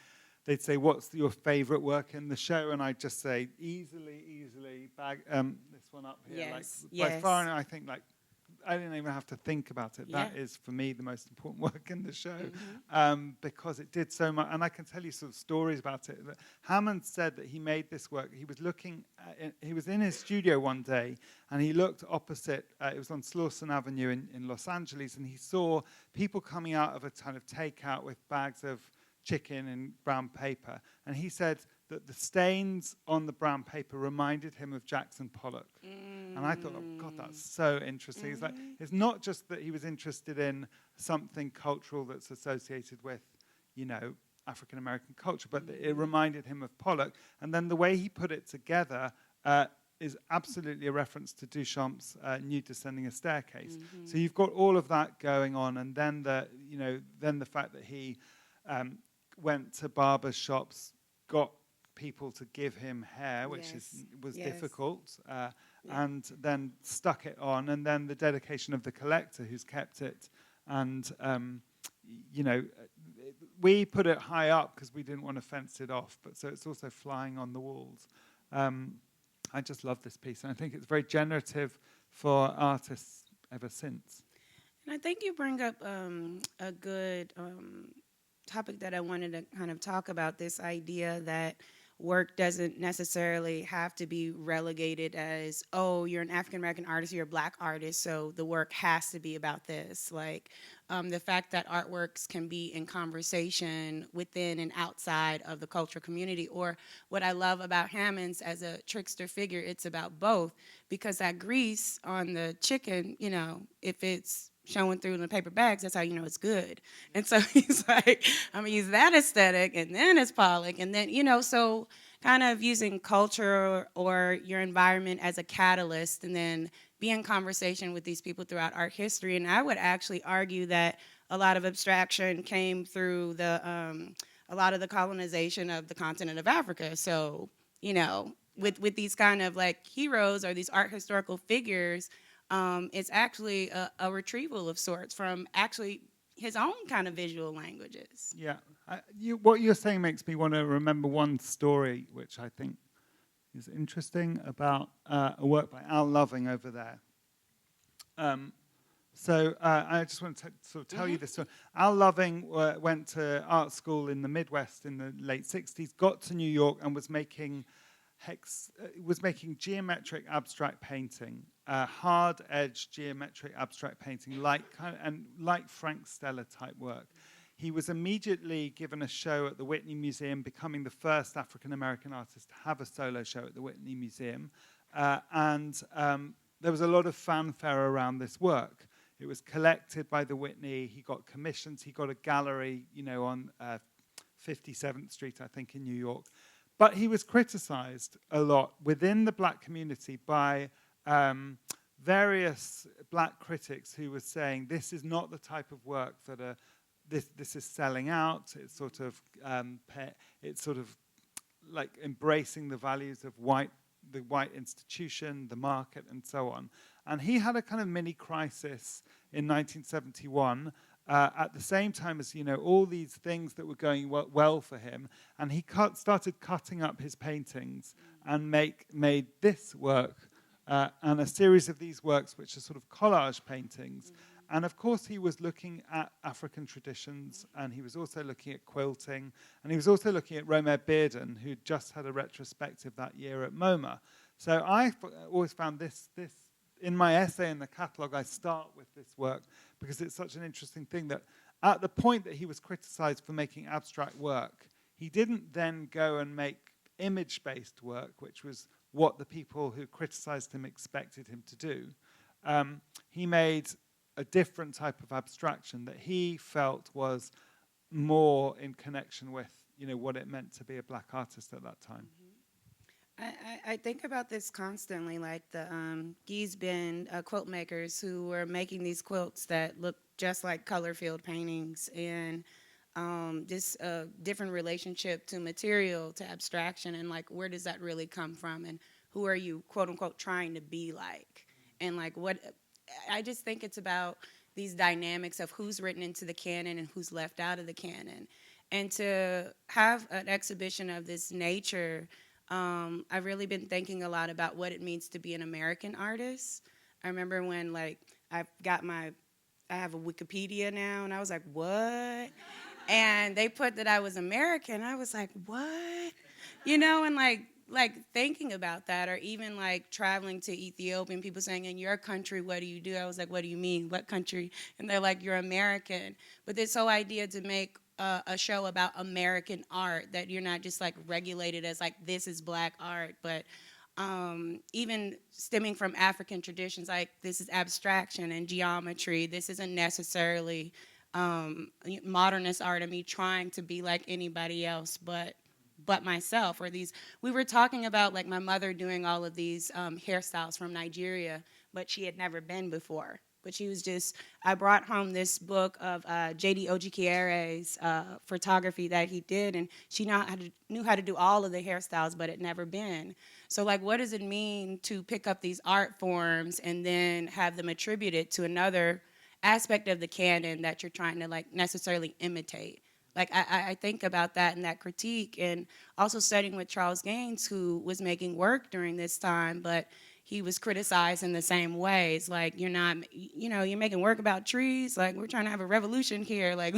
they'd say, what's your favorite work in the show? And I'd just say, easily, this one up here. Yes, Like, by far, and I think, like, I didn't even have to think about it. Yeah. That is, for me, the most important work in the show, Mm-hmm. because it did so much. And I can tell you sort of stories about it. Hammond said that he made this work. He was he was in his studio one day, and he looked opposite. It was on Slauson Avenue in Los Angeles, and he saw people coming out of a kind of takeout with bags of chicken in brown paper. And he said that the stains on the brown paper reminded him of Jackson Pollock. And I thought, oh God, that's so interesting. It's like, it's not just that he was interested in something cultural that's associated with, you know, African American culture, but it reminded him of Pollock. And then the way he put it together is absolutely a reference to Duchamp's Nude Descending a Staircase. So you've got all of that going on, and then the fact that he went to barber shops, got people to give him hair, which was difficult, and then stuck it on, and then the dedication of the collector who's kept it. And, you know, we put it high up because we didn't want to fence it off, but so it's also flying on the walls. I just love this piece, and I think it's very generative for artists ever since. And I think you bring up a good topic that I wanted to kind of talk about, this idea that work doesn't necessarily have to be relegated as, oh, you're an African-American artist, you're a Black artist, so the work has to be about this. Like the fact that artworks can be in conversation within and outside of the cultural community. Or what I love about Hammons as a trickster figure, it's about both, because that grease on the chicken, you know, if it's showing through in the paper bags, that's how you know it's good. And so he's like, I'm gonna use that aesthetic, and then it's Pollock, and then, you know, so kind of using culture or your environment as a catalyst, and then be in conversation with these people throughout art history. And I would actually argue that a lot of abstraction came through a lot of the colonization of the continent of Africa. So, you know, with these kind of like heroes or these art historical figures, it's actually a retrieval of sorts from actually his own kind of visual languages. Yeah, what you're saying makes me want to remember one story, which I think is interesting, about a work by Al Loving over there. So I just want to sort of tell you this story. Al Loving went to art school in the Midwest in the late 60s, got to New York, and was making geometric abstract painting, hard-edged geometric abstract painting, like Frank Stella type work. He was immediately given a show at the Whitney Museum, becoming the first African-American artist to have a solo show at the Whitney Museum. And there was a lot of fanfare around this work. It was collected by the Whitney. He got commissions. He got a gallery, on 57th Street, I think, in New York. But he was criticized a lot within the black community by various black critics who were saying this is not the type of work that this is selling out. It's sort of like embracing the values of the white institution, the market, and so on. And he had a kind of mini crisis in 1971 at the same time as, all these things that were going well for him. And he started cutting up his paintings and made this work and a series of these works, which are sort of collage paintings. And of course, he was looking at African traditions, and he was also looking at quilting, and he was also looking at Romer Bearden, who just had a retrospective that year at MoMA. So I always found this in my essay in the catalogue, I start with this work because it's such an interesting thing that at the point that he was criticized for making abstract work, he didn't then go and make image-based work, which was what the people who criticized him expected him to do. He made a different type of abstraction that he felt was more in connection with, what it meant to be a black artist at that time. I think about this constantly, like the Gee's Bend quilt makers who were making these quilts that look just like color field paintings, and this different relationship to material, to abstraction, and like where does that really come from, and who are you, quote unquote, trying to be like, and like what. I just think it's about these dynamics of who's written into the canon and who's left out of the canon. And to have an exhibition of this nature, I've really been thinking a lot about what it means to be an American artist. I remember when I have a Wikipedia now, and I was like, what? And they put that I was American. I was like, what? And like thinking about that, or even like traveling to Ethiopia and people saying, in your country, what do you do? I was like, what do you mean? What country? And they're like, you're American. But this whole idea to make a show about American art, that you're not just like regulated as like, this is black art, but even stemming from African traditions, like this is abstraction and geometry. This isn't necessarily modernist art of me trying to be like anybody else, but myself, or these, we were talking about like my mother doing all of these hairstyles from Nigeria, but she had never been before. But she was just, I brought home this book of J.D. Ojikiere's photography that he did, and she knew how to do all of the hairstyles, but had never been. So like, what does it mean to pick up these art forms and then have them attributed to another aspect of the canon that you're trying to like necessarily imitate? Like, I think about that and that critique, and also studying with Charles Gaines, who was making work during this time, but he was criticized in the same ways. Like, you're not, you're making work about trees. Like, we're trying to have a revolution here. Like,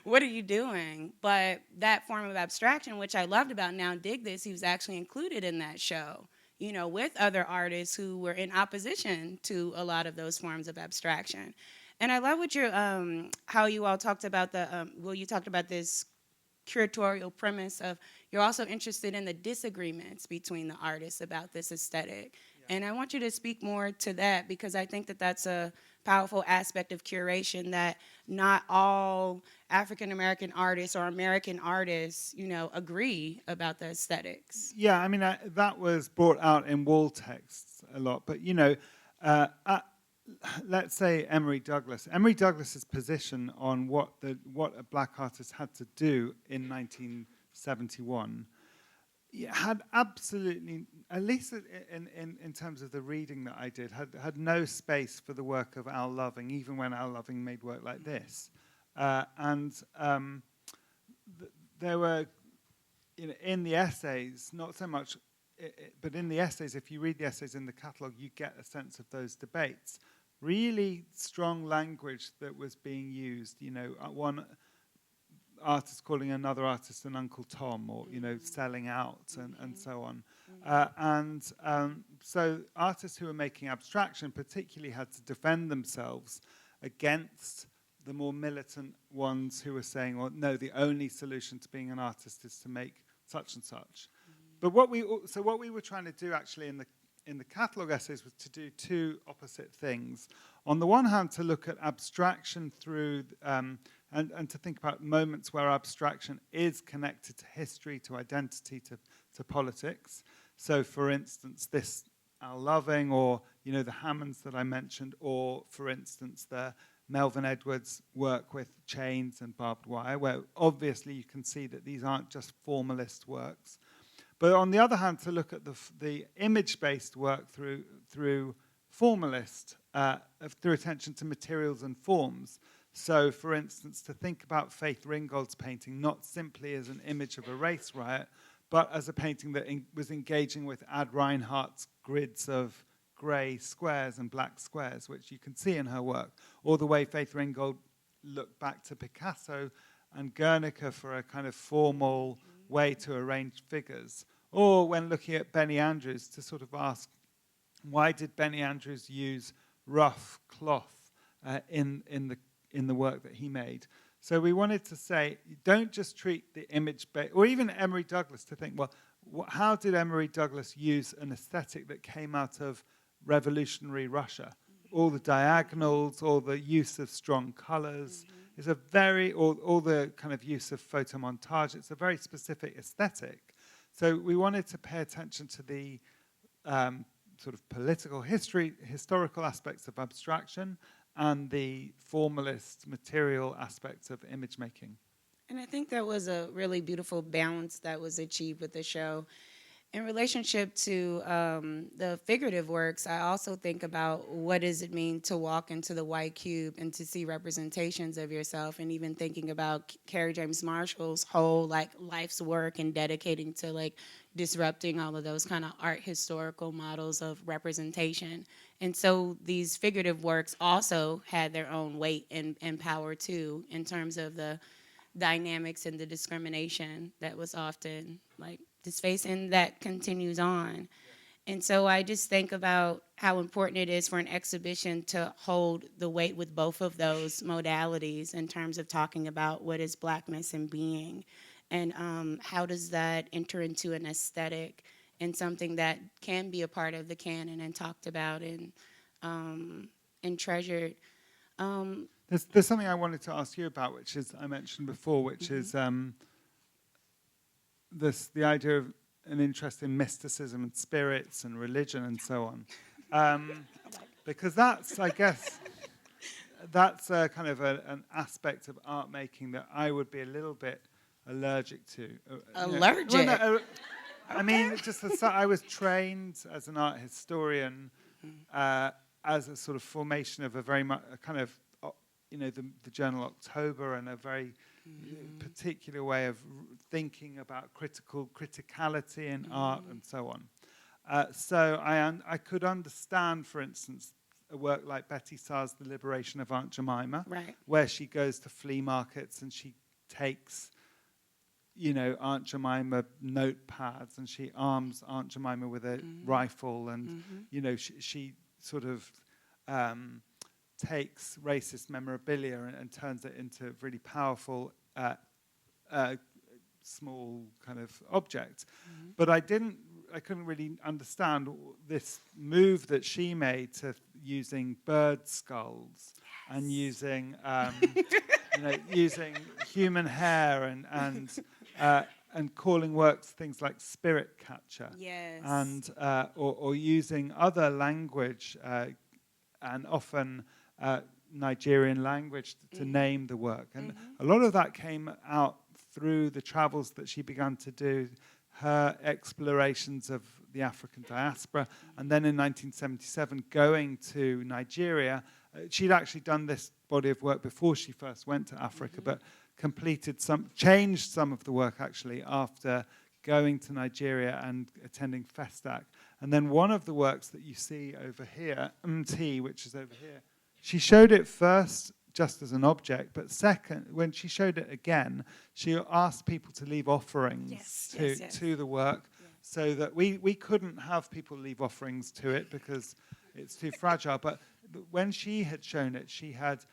what are you doing? But that form of abstraction, which I loved about Now Dig This, he was actually included in that show, with other artists who were in opposition to a lot of those forms of abstraction. And I love what how you all talked about you talked about this curatorial premise of you're also interested in the disagreements between the artists about this aesthetic. Yeah. And I want you to speak more to that, because I think that that's a powerful aspect of curation, that not all African-American artists or American artists, agree about the aesthetics. Yeah, I mean, that was brought out in wall texts a lot, but, let's say Emory Douglas's position on what a black artist had to do in 1971 had absolutely, at least in terms of the reading that I did, had no space for the work of Al Loving, even when Al Loving made work like this. There were, in the essays, not so much, but in the essays, if you read the essays in the catalogue, you get a sense of those debates. Really strong language that was being used, one artist calling another artist an Uncle Tom, or, selling out, and so on. So artists who were making abstraction particularly had to defend themselves against the more militant ones who were saying, well, no, the only solution to being an artist is to make such and such. But what we were trying to do actually in the catalogue essays was to do two opposite things. on the one hand, to look at abstraction through, and to think about moments where abstraction is connected to history, to identity, to politics. So, for instance, this Al Loving, or, you know, the Hammons that I mentioned, or, for instance, the Melvin Edwards work with chains and barbed wire, where obviously you can see that these aren't just formalist works. But on the other hand, to look at the image-based work through formalist, through attention to materials and forms. So, for instance, to think about Faith Ringgold's painting not simply as an image of a race riot, but as a painting that was engaging with Ad Reinhardt's grids of grey squares and black squares, which you can see in her work, or the way Faith Ringgold looked back to Picasso and Guernica for a kind of formal way to arrange figures, or when looking at Benny Andrews to sort of ask, why did Benny Andrews use rough cloth in the work that he made? So we wanted to say, don't just treat the image, or even Emory Douglas, to think, well, how did Emory Douglas use an aesthetic that came out of revolutionary Russia? All the diagonals, all the use of strong colors, is a very, all the kind of use of photomontage, it's a very specific aesthetic. So we wanted to pay attention to the sort of historical aspects of abstraction and the formalist material aspects of image making. And I think that was a really beautiful balance that was achieved with the show. In relationship to the figurative works, I also think about what does it mean to walk into the white cube and to see representations of yourself, and even thinking about Carrie James Marshall's whole life's work and dedicating to disrupting all of those kind of art historical models of representation. And so these figurative works also had their own weight and power too, in terms of the dynamics and the discrimination that was often disfaced, and that continues on. And so I just think about how important it is for an exhibition to hold the weight with both of those modalities in terms of talking about what is Blackness and being, and how does that enter into an aesthetic and something that can be a part of the canon and talked about and treasured. There's something I wanted to ask you about, which is, I mentioned before, which is the idea of an interest in mysticism and spirits and religion and so on. Because that's, I guess, that's a kind of an aspect of art making that I would be a little bit allergic to. Allergic? Well, no, I mean, just I was trained as an art historian as a sort of formation of a very much a kind of, the journal October, and a very particular way of thinking about criticality in art and so on. So I could understand, for instance, a work like Betty Saar's The Liberation of Aunt Jemima, right, where she goes to flea markets and she takes, Aunt Jemima notepads, and she arms Aunt Jemima with a rifle, and, she sort of takes racist memorabilia and turns it into really powerful small kind of object. But I couldn't really understand this move that she made to using bird skulls and using using human hair and calling works things like spirit catcher, and or using other language and often Nigerian language to name the work. And a lot of that came out through the travels that she began to do, her explorations of the African diaspora, and then in 1977 going to Nigeria. She'd actually done this body of work before she first went to Africa, but changed some of the work actually after going to Nigeria and attending Festac. And then one of the works that you see over here, MT, which is over here, she showed it first just as an object, but second, when she showed it again, she asked people to leave offerings to the work, so that we couldn't have people leave offerings to it because it's too fragile. But when she had shown it, she had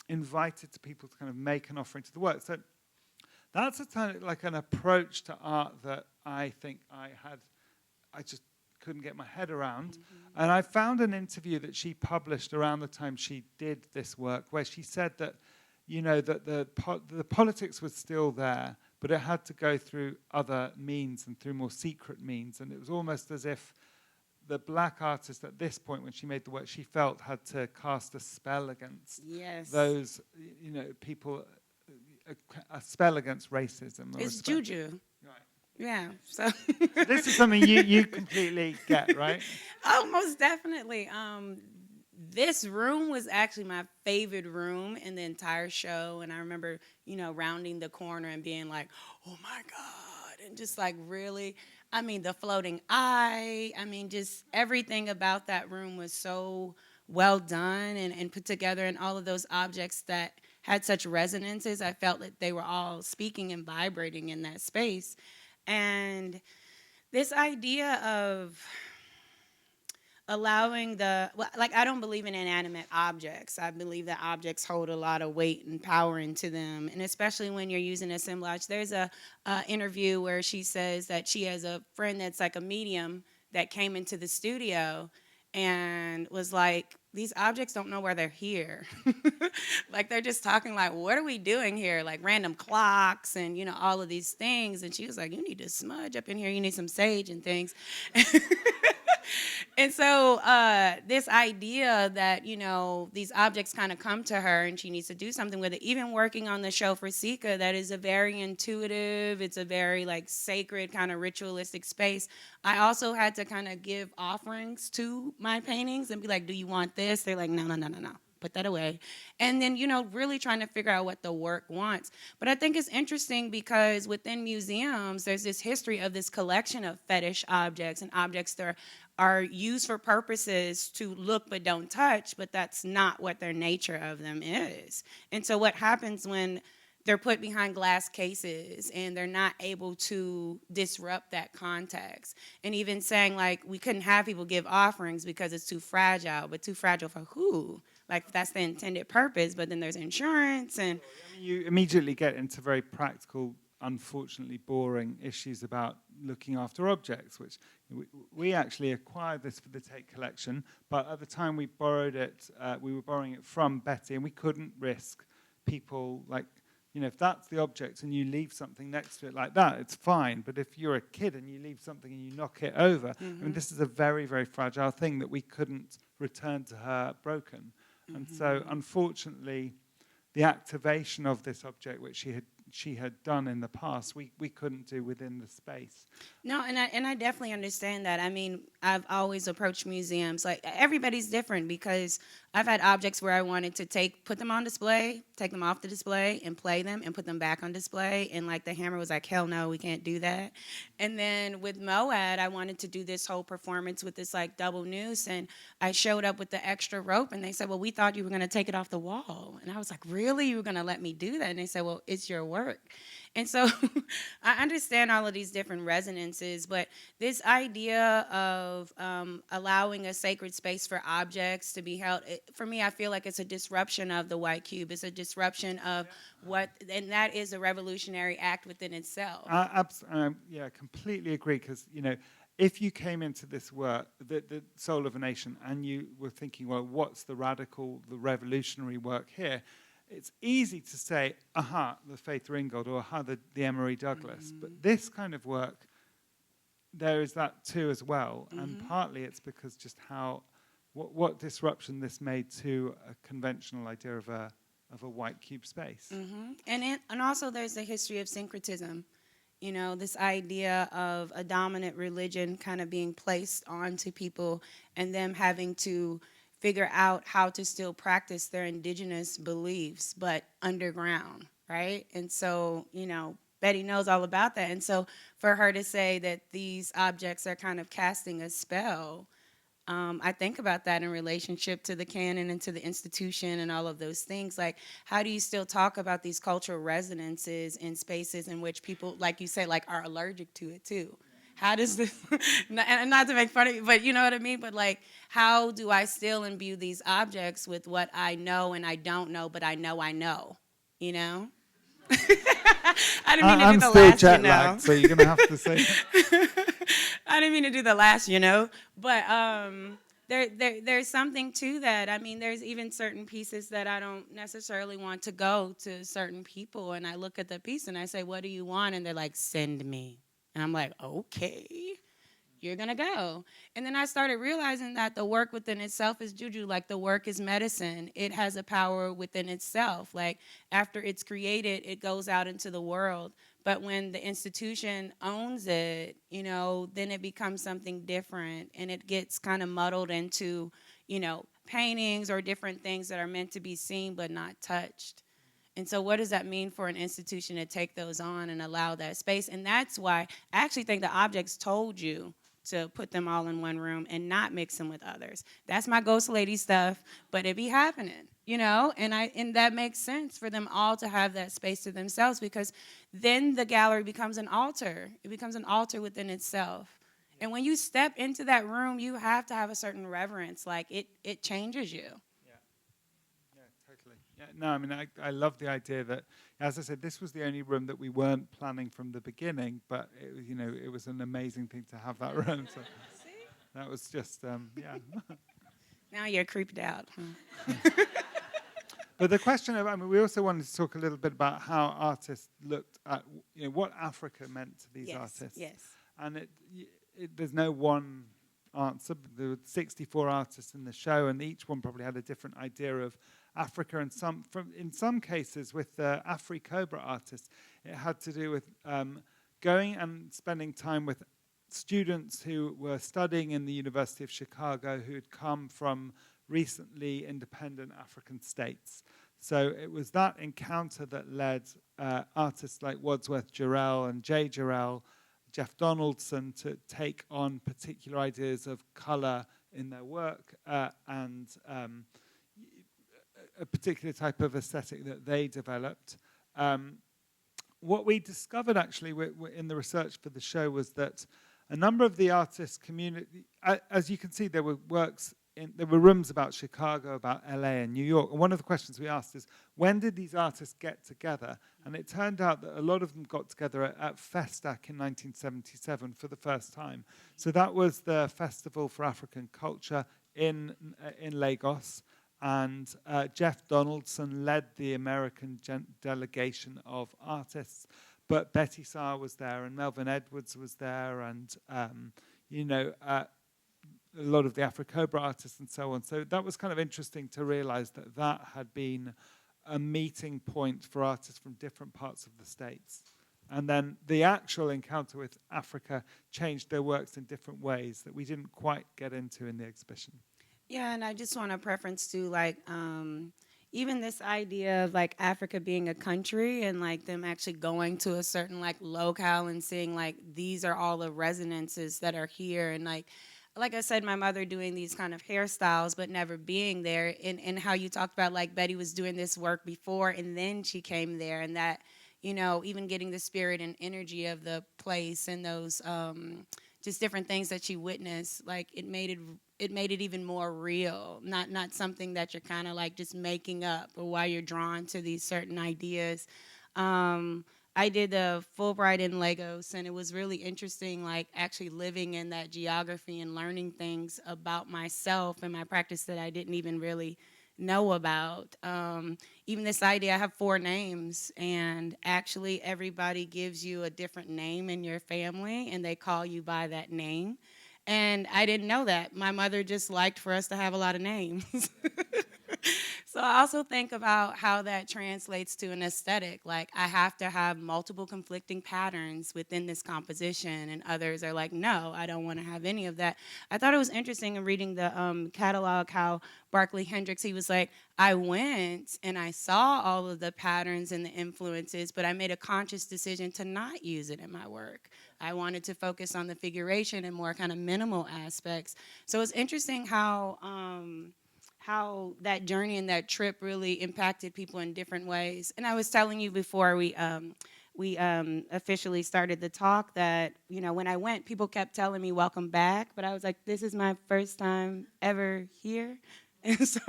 invited people to kind of make an offering to the work. So that's a kind of like an approach to art that I think I just couldn't get my head around. And I found an interview that she published around the time she did this work, where she said that, that the politics was still there, but it had to go through other means and through more secret means. And it was almost as if the black artist at this point, when she made the work, she felt had to cast a spell against those, people, a spell against racism. It's juju. Right. Yeah. So this is something you completely get, right? Oh, most definitely. This room was actually my favorite room in the entire show. And I remember, rounding the corner and being like, oh my God. And just like really, the floating eye. Just everything about that room was so well done and put together, and all of those objects that had such resonances. I felt that they were all speaking and vibrating in that space. And this idea of allowing I don't believe in inanimate objects. I believe that objects hold a lot of weight and power into them, and especially when you're using assemblage. There's a interview where she says that she has a friend that's like a medium that came into the studio and was like, these objects don't know where they're here. Like, they're just talking like, what are we doing here? Like random clocks and, all of these things. And she was like, you need to smudge up in here. You need some sage and things. And so this idea that, these objects kind of come to her and she needs to do something with it. Even working on the show for Sika, that is a very intuitive, it's a very sacred kind of ritualistic space. I also had to kind of give offerings to my paintings and be like, do you want this? They're like, no. Put that away. And then, really trying to figure out what the work wants. But I think it's interesting because within museums, there's this history of this collection of fetish objects and objects that are used for purposes to look but don't touch, but that's not what their nature of them is. And so what happens when they're put behind glass cases and they're not able to disrupt that context? And even saying we couldn't have people give offerings because it's too fragile, but too fragile for who? That's the intended purpose, but then there's insurance and... You immediately get into very practical, unfortunately boring issues about looking after objects, which we actually acquired this for the Tate collection, but at the time we borrowed it, we were borrowing it from Betty, and we couldn't risk people if that's the object and you leave something next to it like that, it's fine. But if you're a kid and you leave something and you knock it over, this is a very, very fragile thing that we couldn't return to her broken. And so, unfortunately, the activation of this object, which she had done in the past, we couldn't do within the space. No, and I definitely understand that. I've always approached museums everybody's different, because I've had objects where I wanted to put them on display, take them off the display, and play them, and put them back on display. And the hammer was like, hell no, we can't do that. And then with Moad, I wanted to do this whole performance with this double noose, and I showed up with the extra rope, and they said, well, we thought you were going to take it off the wall. And I was like, really? You were going to let me do that? And they said, well, it's your work. And so I understand all of these different resonances, but this idea of allowing a sacred space for objects to be held, for me, I feel like it's a disruption of the white cube. It's a disruption of and that is a revolutionary act within itself. Yeah, completely agree, because, if you came into this work, the Soul of a Nation, and you were thinking, well, what's the revolutionary work here? It's easy to say, the Faith Ringgold, or the Emery Douglas. But this kind of work, there is that too as well. And partly it's because just what disruption this made to a conventional idea of a white cube space. And also there's the history of syncretism. This idea of a dominant religion kind of being placed onto people and them having to figure out how to still practice their indigenous beliefs, but underground, right? And so, Betty knows all about that. And so for her to say that these objects are kind of casting a spell, I think about that in relationship to the canon and to the institution and all of those things. How do you still talk about these cultural resonances in spaces in which people, like you say, are allergic to it too? How does this, and not to make fun of you, but you know what I mean? But how do I still imbue these objects with what I know and I don't know, but I know, I know? I didn't mean to do the last, I'm still jet lagged, so you're going to have to say I didn't mean to do the last, but there's something to that. I mean, there's even certain pieces that I don't necessarily want to go to certain people, and I look at the piece and I say, what do you want? And they're like, send me. And I'm like, okay, you're gonna go. And then I started realizing that the work within itself is juju, like the work is medicine. It has a power within itself. Like after it's created, it goes out into the world. But when the institution owns it, then it becomes something different, and it gets kind of muddled into, paintings or different things that are meant to be seen but not touched. And so what does that mean for an institution to take those on and allow that space? And that's why I actually think the objects told you to put them all in one room and not mix them with others. That's my ghost lady stuff, but it be happening, and that makes sense for them all to have that space to themselves, because then the gallery becomes an altar. It becomes an altar within itself. And when you step into that room, you have to have a certain reverence. Like it changes you. Yeah, totally. Yeah, no, I mean, I love the idea that, as I said, this was the only room that we weren't planning from the beginning, but it was an amazing thing to have that room. So that was just, yeah. Now you're creeped out. Huh? But the question of, we also wanted to talk a little bit about how artists looked at, what Africa meant to these artists. Yes. And there's no one answer. There were 64 artists in the show, and each one probably had a different idea of Africa. And in some cases, with the Afri-Cobra artists, it had to do with going and spending time with students who were studying in the University of Chicago who had come from recently independent African states. So it was that encounter that led artists like Wadsworth Jarrell and Jay Jarrell, Jeff Donaldson, to take on particular ideas of color in their work and a particular type of aesthetic that they developed. What we discovered actually in the research for the show was that a number of the artist community, as you can see, there were rooms about Chicago, about LA and New York. And one of the questions we asked is, when did these artists get together? And it turned out that a lot of them got together at Festac in 1977 for the first time. So that was the Festival for African Culture in Lagos. And Jeff Donaldson led the American delegation of artists. But Betty Starr was there, and Melvin Edwards was there, and a lot of the Afri-Cobra artists and so on. So that was kind of interesting to realize that had been a meeting point for artists from different parts of the States. And then the actual encounter with Africa changed their works in different ways that we didn't quite get into in the exhibition. Yeah, and I just want to preference to even this idea of Africa being a country and them actually going to a certain locale and seeing these are all the resonances that are here, and like I said, my mother doing these kind of hairstyles but never being there, and how you talked about Betty was doing this work before and then she came there, and that even getting the spirit and energy of the place and those just different things that she witnessed, it made it even more real, not something that you're kind of just making up or why you're drawn to these certain ideas. I did a Fulbright in Lagos, and it was really interesting, actually living in that geography and learning things about myself and my practice that I didn't even really know about. Even this idea, I have 4 names, and actually everybody gives you a different name in your family, and they call you by that name. And I didn't know that. My mother just liked for us to have a lot of names. So I also think about how that translates to an aesthetic. I have to have multiple conflicting patterns within this composition, and others are no, I don't want to have any of that. I thought it was interesting in reading the catalog how Barclay Hendricks, he was I went and I saw all of the patterns and the influences, but I made a conscious decision to not use it in my work. I wanted to focus on the figuration and more kind of minimal aspects. So it's interesting how that journey and that trip really impacted people in different ways. And I was telling you before we officially started the talk that, when I went, people kept telling me, welcome back. But I was this is my first time ever here. And so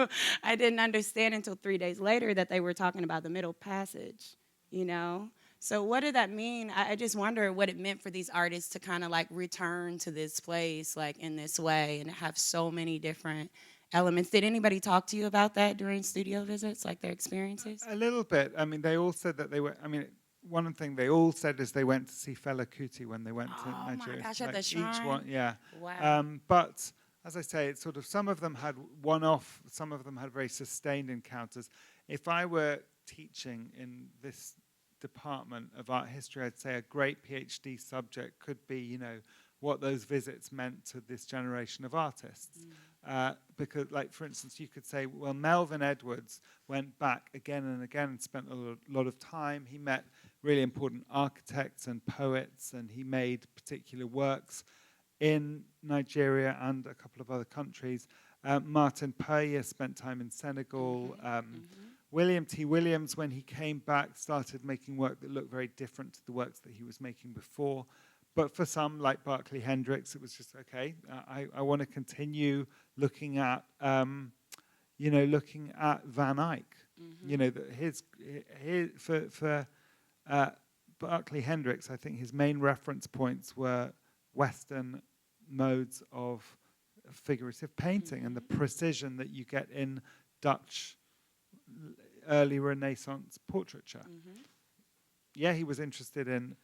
I didn't understand until 3 days later that they were talking about the Middle Passage, So what did that mean? I just wonder what it meant for these artists to kind of like return to this place like in this way and have so many different elements. Did anybody talk to you about that during studio visits, like their experiences? A little bit. I mean, they all said that they were. I mean, one thing they all said is they went to see Fela Kuti when they went to Oh Nigeria. my gosh, at Like the shrine? each one, yeah. Wow. But as I say, it's sort of some of them had one-off. Some of them had very sustained encounters. If I were teaching in this department of art history, I'd say a great PhD subject could be, you know, what those visits meant to this generation of artists. Because, like, for instance, you could say, well, Melvin Edwards went back again and again and spent a lot of time. He met really important architects and poets, and he made particular works in Nigeria and a couple of other countries. Martin Puryear spent time in Senegal. William T. Williams, when he came back, started making work that looked very different to the works that he was making before. But for some, like Barclay Hendricks, it was just, okay, I want to continue looking at, looking at Van Eyck. You know, that for Barclay Hendricks, I think his main reference points were Western modes of figurative painting and the precision that you get in Dutch early Renaissance portraiture. Yeah, he was interested in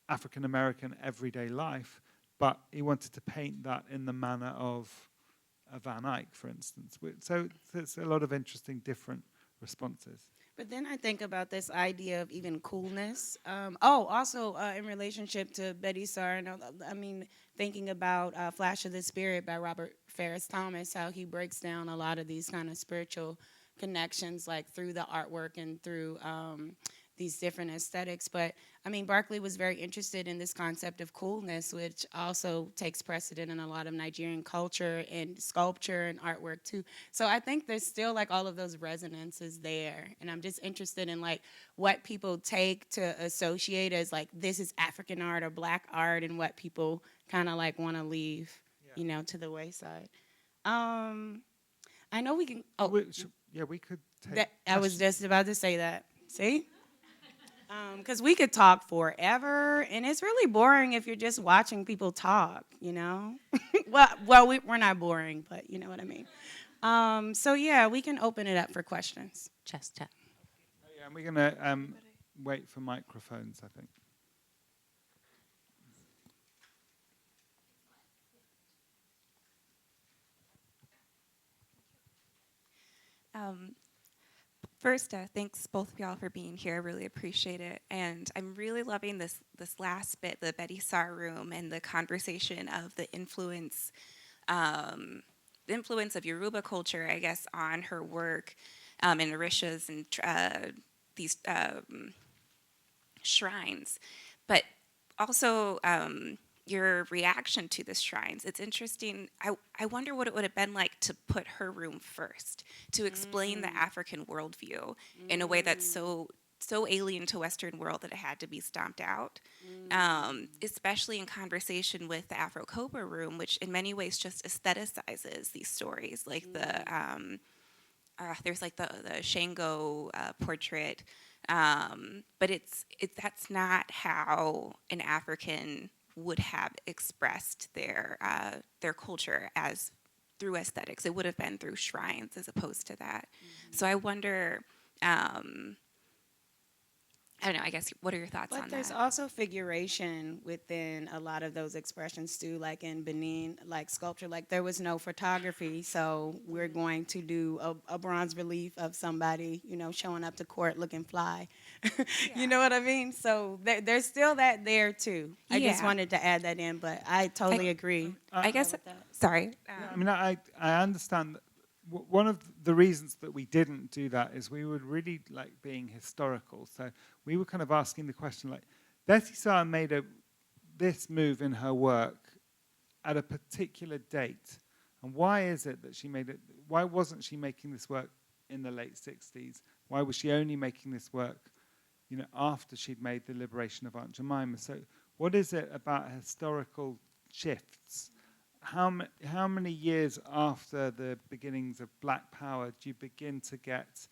African American everyday life, but he wanted to paint that in the manner of a Van Eyck, for instance. So there's a lot of interesting different responses. But then I think about this idea of even coolness. Also in relationship to Betty Starr, I mean, thinking about Flash of the Spirit by Robert Ferris Thomas, how he breaks down a lot of these kind of spiritual connections, like through the artwork and through these different aesthetics. But I mean, Berkeley was very interested in this concept of coolness, which also takes precedent in a lot of Nigerian culture and sculpture and artwork too. So I think there's still like all of those resonances there. And I'm just interested in like what people take to associate as like this is African art or Black art and what people kind of like want to leave, to the wayside. I know we can. We could take. I was just about to say that. See? Because we could talk forever, and it's really boring if you're just watching people talk, we're not boring, but you know what I mean. So, yeah, we can open it up for questions. Chest chat. Yeah, and we're going to wait for microphones, I think. First, thanks both of y'all for being here. I really appreciate it. And I'm really loving this last bit, the Betty Starr room and the conversation of the influence of Yoruba culture, I guess, on her work and Orishas and these shrines. But also your reaction to the shrines. It's interesting. I wonder what it would have been like to put her room first, to explain the African worldview in a way that's so alien to Western world that it had to be stomped out, especially in conversation with the Afro Cobra room, which in many ways just aestheticizes these stories, like there's like the Shango portrait, but that's not how an African would have expressed their culture as through aesthetics. It would have been through shrines as opposed to that. So I wonder, I don't know, I guess, what are your thoughts on that? But there's also figuration within a lot of those expressions too, like in Benin, like sculpture, like there was no photography, so we're going to do a bronze relief of somebody, showing up to court looking fly. You know what I mean? So there's still that there too. I just wanted to add that in, but I totally agree. I guess, sorry. I mean, I understand that one of the reasons that we didn't do that is we would really like being historical. So we were kind of asking the question, like, Betty Starr made this move in her work at a particular date. And why is it that she made it? Why wasn't she making this work in the late 60s? Why was she only making this work, after she'd made the liberation of Aunt Jemima? So what is it about historical shifts? How many years after the beginnings of Black Power do you begin to get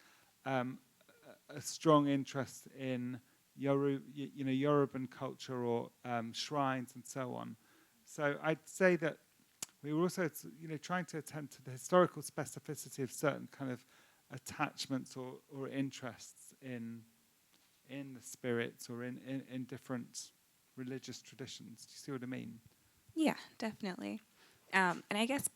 a strong interest in Yoruban culture or shrines and so on. So I'd say that we were also, trying to attend to the historical specificity of certain kind of attachments or interests in the spirits or in different religious traditions. Do you see what I mean? Yeah, definitely. And I guess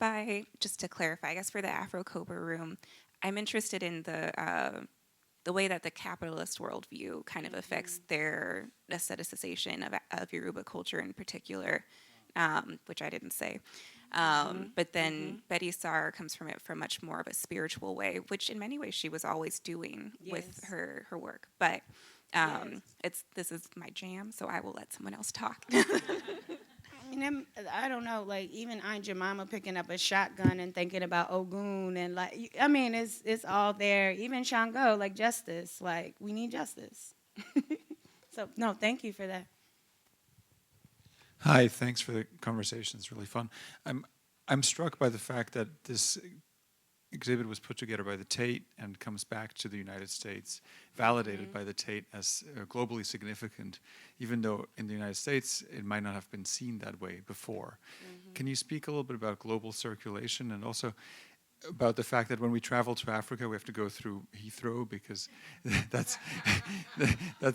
just to clarify, I guess for the Afro-Cobra room, I'm interested in the way that the capitalist worldview kind of affects their aestheticization of Yoruba culture in particular, which I didn't say. But then Betty Starr comes from it from much more of a spiritual way, which in many ways she was always doing with her work. But this is my jam, so I will let someone else talk. I don't know, like even Aunt Jemima picking up a shotgun and thinking about Ogun and like, I mean, it's all there. Even Shango, like justice, like we need justice. So no, thank you for that. Hi, thanks for the conversation. It's really fun. I'm struck by the fact that this exhibit was put together by the Tate and comes back to the United States, validated by the Tate as globally significant, even though in the United States it might not have been seen that way before. Can you speak a little bit about global circulation and also about the fact that when we travel to Africa, we have to go through Heathrow because that's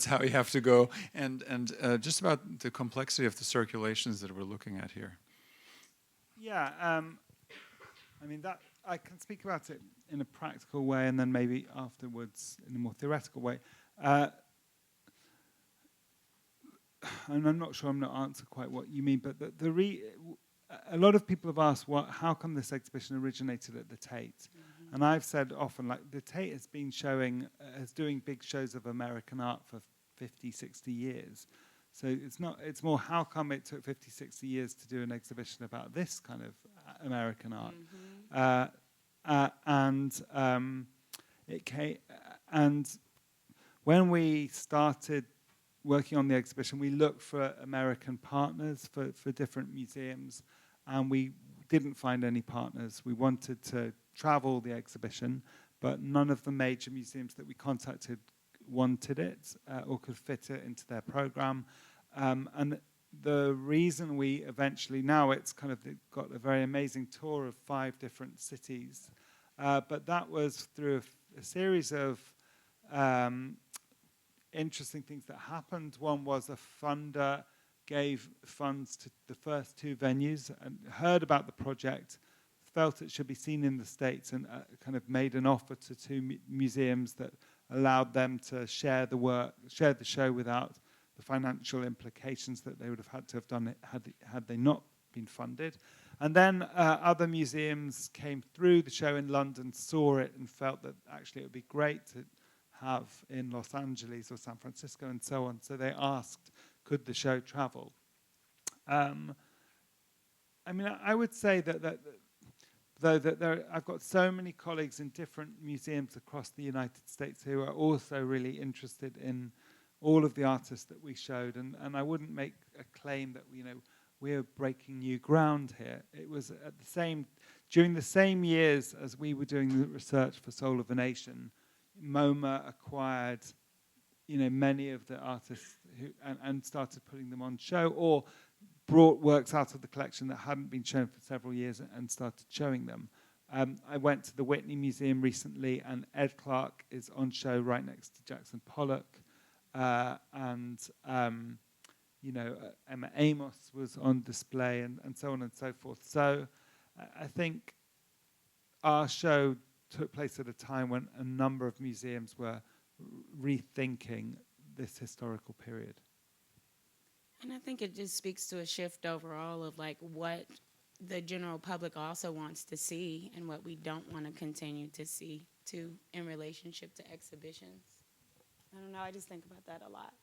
how you have to go, and just about the complexity of the circulations that we're looking at here. Yeah, I mean that I can speak about it in a practical way, and then maybe afterwards in a more theoretical way. And I'm not sure I'm not answer quite what you mean, but a lot of people have asked, how come this exhibition originated at the Tate? And I've said often, like, the Tate has been doing big shows of American art for 50, 60 years. So it's more how come it took 50, 60 years to do an exhibition about this kind of American art. And when we started working on the exhibition, we looked for American partners for different museums, and we didn't find any partners. We wanted to travel the exhibition, but none of the major museums that we contacted wanted it or could fit it into their program. And the reason we eventually, now it's kind of got a very amazing tour of 5 different cities, but that was through a series of interesting things that happened. One was a funder gave funds to the first 2 venues and heard about the project, felt it should be seen in the States, and kind of made an offer to 2 museums that allowed them to share the show without the financial implications that they would have had to have done it had they not been funded. And then other museums came through the show in London, saw it, and felt that actually it would be great to have in Los Angeles or San Francisco and so on. So they asked, could the show travel? I mean, I would say that I've got so many colleagues in different museums across the United States who are also really interested in all of the artists that we showed, and I wouldn't make a claim that we're breaking new ground here. It was during the same years as we were doing the research for Soul of a Nation, MoMA acquired many of the artists and started putting them on show, or brought works out of the collection that hadn't been shown for several years and started showing them. I went to the Whitney Museum recently, and Ed Clark is on show right next to Jackson Pollock. And Emma Amos was on display, and so on and so forth. So I think our show took place at a time when a number of museums were rethinking this historical period. And I think it just speaks to a shift overall of like what the general public also wants to see and what we don't want to continue to see too in relationship to exhibitions. I don't know, I just think about that a lot.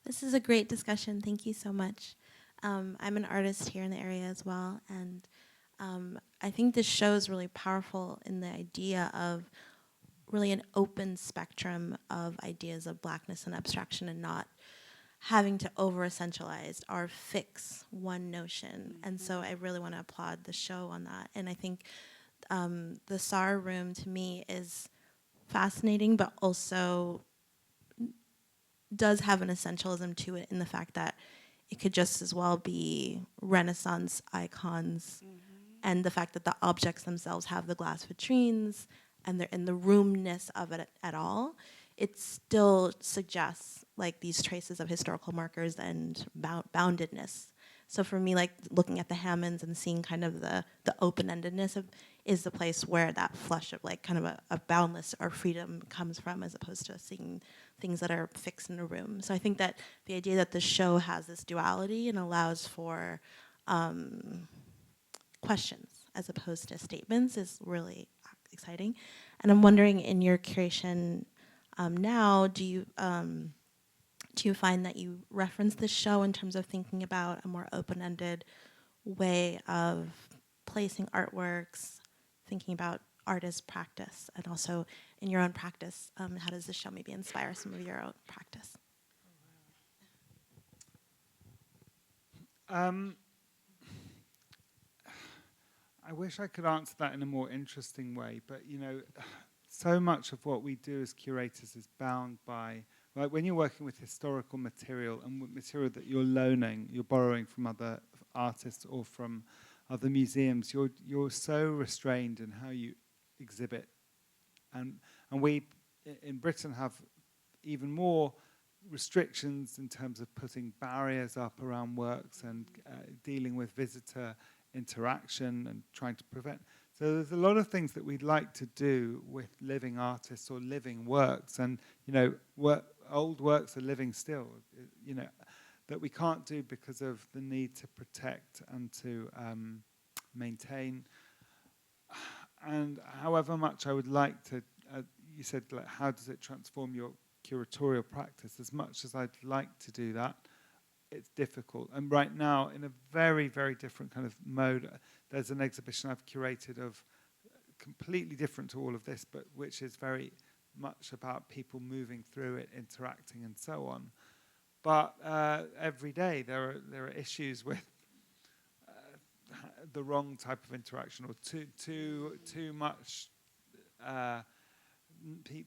This is a great discussion. Thank you so much. I'm an artist here in the area as well, and I think this show is really powerful in the idea of really an open spectrum of ideas of blackness and abstraction, and not having to over-essentialize or fix one notion. And so I really want to applaud the show on that. And I think the Starr room, to me, is fascinating, but also does have an essentialism to it in the fact that it could just as well be Renaissance icons, and the fact that the objects themselves have the glass vitrines and they're in the roomness of it at all. It still suggests like these traces of historical markers and boundedness. So for me, like looking at the Hammons and seeing kind of the open-endedness of is the place where that flush of like kind of a boundless or freedom comes from, as opposed to seeing things that are fixed in a room. So I think that the idea that the show has this duality and allows for questions as opposed to statements is really exciting. And I'm wondering, in your curation now, do you find that you reference this show in terms of thinking about a more open-ended way of placing artworks, thinking about artist practice, and also in your own practice, how does this show maybe inspire some of your own practice? I wish I could answer that in a more interesting way, but so much of what we do as curators is bound by, like when you're working with historical material and material that you're loaning, you're borrowing from other artists or from other museums, you're so restrained in how you exhibit, and we in Britain have even more restrictions in terms of putting barriers up around works and dealing with visitor interaction and trying to prevent. So there's a lot of things that we'd like to do with living artists or living works, and old works are living still, that we can't do because of the need to protect and to maintain. And however much I would like to, you said, like, how does it transform your curatorial practice? As much as I'd like to do that, it's difficult. And right now, in a very, very different kind of mode, there's an exhibition I've curated of completely different to all of this, but which is very much about people moving through it, interacting, and so on. But every day there are issues with the wrong type of interaction, or too much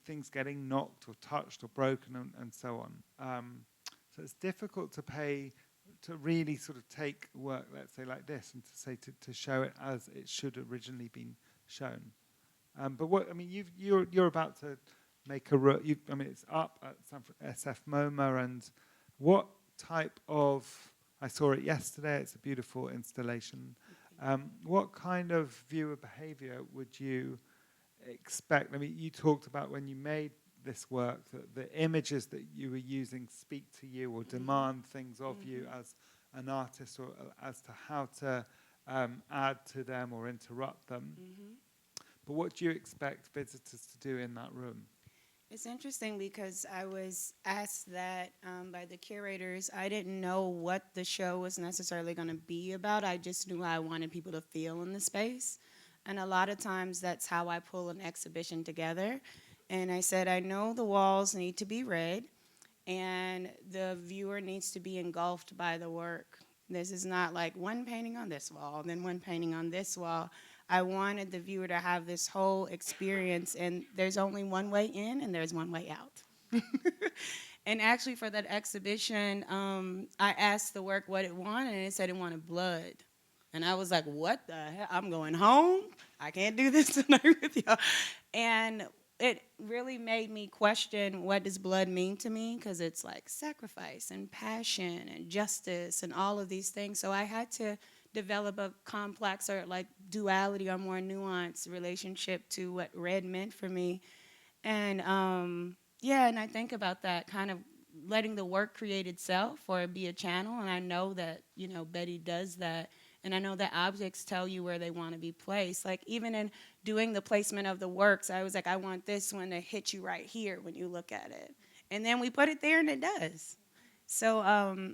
things getting knocked or touched or broken, and so on. So it's difficult to really sort of take work, let's say like this, and to show it as it should originally been shown. But you're about to make it's up at SF MoMA, and what type of, I saw it yesterday, it's a beautiful installation. What kind of viewer behavior would you expect? I mean, you talked about when you made this work that the images that you were using speak to you or demand things of you as an artist, or as to how to add to them or interrupt them. But what do you expect visitors to do in that room? It's interesting because I was asked that by the curators. I didn't know what the show was necessarily going to be about. I just knew I wanted people to feel in the space. And a lot of times that's how I pull an exhibition together. And I said, I know the walls need to be red, and the viewer needs to be engulfed by the work. This is not like one painting on this wall, then one painting on this wall. I wanted the viewer to have this whole experience, and there's only one way in and there's one way out. And actually for that exhibition, I asked the work what it wanted, and it said it wanted blood. And I was like, what the hell? I'm going home? I can't do this tonight with y'all. And it really made me question, what does blood mean to me? Because it's like sacrifice and passion and justice and all of these things. So I had to develop a complex or like duality or more nuanced relationship to what red meant for me. And and I think about that, kind of letting the work create itself or be a channel. And I know that, Betty does that. And I know that objects tell you where they want to be placed. Like even in doing the placement of the works, I was like, I want this one to hit you right here when you look at it. And then we put it there and it does. So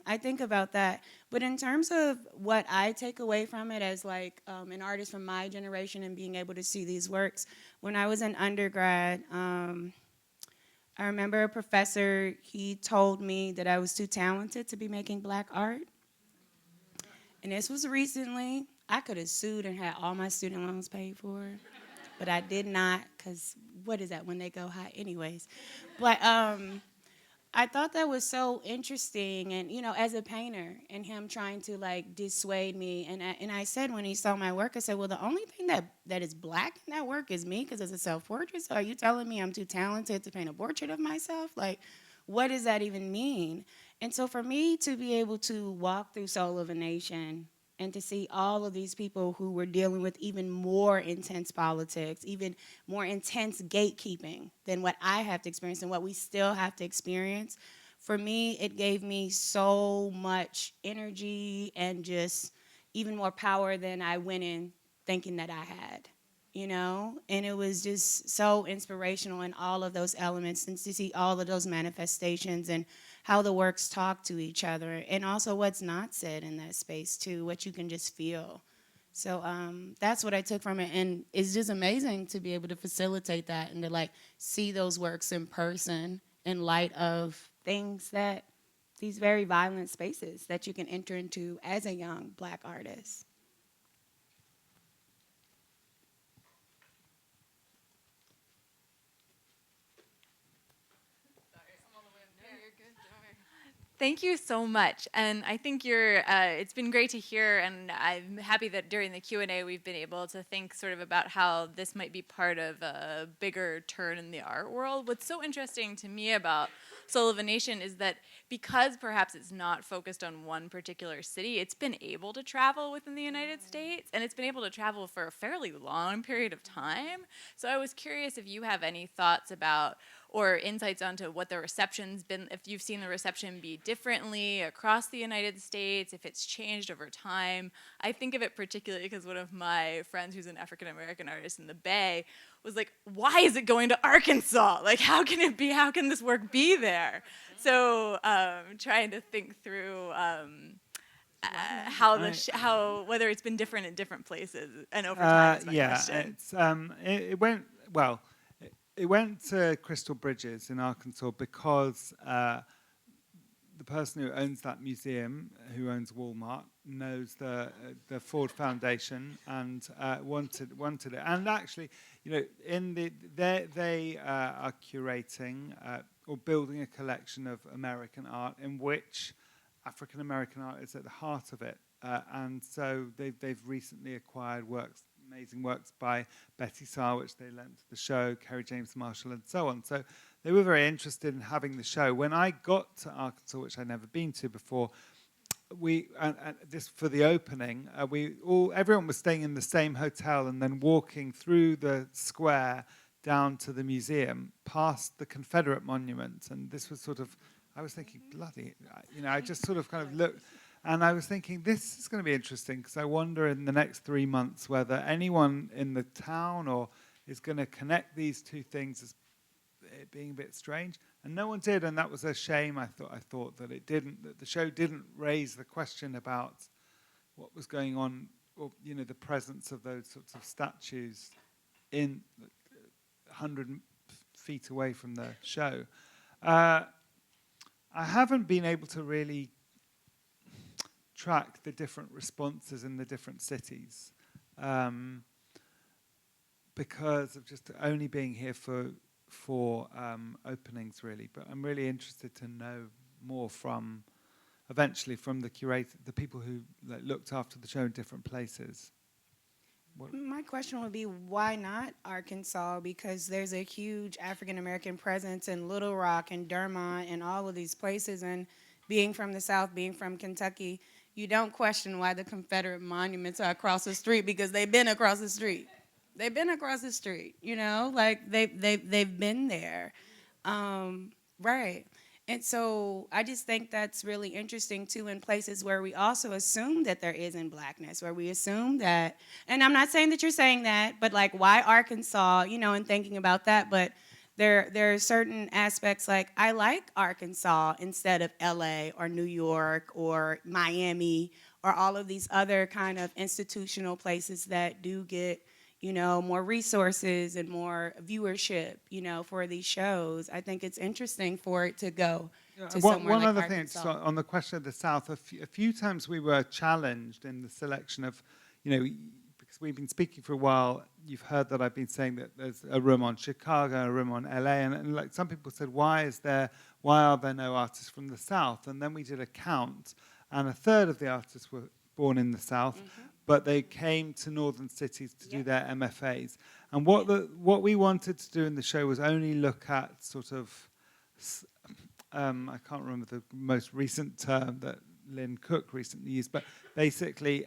I think about that. But in terms of what I take away from it as like an artist from my generation and being able to see these works, when I was an undergrad, I remember a professor, he told me that I was too talented to be making Black art. And this was recently. I could have sued and had all my student loans paid for. but I did not, because what is that when they go high? Anyways, but I thought that was so interesting, and as a painter, and him trying to like dissuade me, and I said when he saw my work, I said, well, the only thing that is black in that work is me, because it's a self-portrait. So are you telling me I'm too talented to paint a portrait of myself? Like, what does that even mean? And so for me to be able to walk through Soul of a Nation and to see all of these people who were dealing with even more intense politics, even more intense gatekeeping than what I have to experience and what we still have to experience, for me, it gave me so much energy and just even more power than I went in thinking that I had, And it was just so inspirational in all of those elements, and to see all of those manifestations and how the works talk to each other, and also what's not said in that space too, what you can just feel. So that's what I took from it, and it's just amazing to be able to facilitate that and to like see those works in person in light of things that these very violent spaces that you can enter into as a young Black artist. Thank you so much, and I think it's been great to hear, and I'm happy that during the Q&A we've been able to think sort of about how this might be part of a bigger turn in the art world. What's so interesting to me about Soul of a Nation is that because perhaps it's not focused on one particular city, it's been able to travel within the United States, and it's been able to travel for a fairly long period of time. So I was curious if you have any thoughts about or insights onto what the reception's been, if you've seen the reception be differently across the United States, if it's changed over time. I think of it particularly because one of my friends who's an African-American artist in the Bay was like, why is it going to Arkansas? Like, how can this work be there? So trying to think through how whether it's been different in different places and over time is my question. It went well. It went to Crystal Bridges in Arkansas because the person who owns that museum, who owns Walmart, knows the Ford Foundation and wanted it. And actually, they are curating or building a collection of American art in which African American art is at the heart of it. And so they've recently acquired amazing works by Betty Starr, which they lent to the show, Kerry James Marshall, and so on. So they were very interested in having the show. When I got to Arkansas, which I'd never been to before, this for the opening, everyone was staying in the same hotel and then walking through the square down to the museum, past the Confederate monument. And this was sort of, I was thinking, bloody, I just sort of kind of looked. And I was thinking, this is going to be interesting because I wonder in the next 3 months whether anyone in the town or is going to connect these two things as it being a bit strange. And no one did, and that was a shame. I thought that it didn't, that the show didn't raise the question about what was going on, or the presence of those sorts of statues in 100 feet away from the show. I haven't been able to really track the different responses in the different cities because of just only being here for openings, really. But I'm really interested to know more eventually from the curator, the people who looked after the show in different places. My question would be, why not Arkansas? Because there's a huge African-American presence in Little Rock and Dermont and all of these places, and being from the South, being from Kentucky, you don't question why the Confederate monuments are across the street, because they've been across the street. They've been across the street, like they've been there, right? And so I just think that's really interesting too, in places where we also assume that there isn't Blackness, where we assume that, and I'm not saying that you're saying that, but like, why Arkansas, and thinking about that, but there are certain aspects, like I like Arkansas instead of LA or New York or Miami or all of these other kind of institutional places that do get, more resources and more viewership, for these shows. I think it's interesting for it to go to somewhere like Arkansas. One other thing, so on the question of the South, a few times we were challenged in the selection of, because we've been speaking for a while, you've heard that I've been saying that there's a room on Chicago, a room on LA, and like some people said, why are there no artists from the South? And then we did a count, and a third of the artists were born in the South, but they came to northern cities to do their MFAs. And what we wanted to do in the show was only look at sort of, I can't remember the most recent term that Lynn Cook recently used, but basically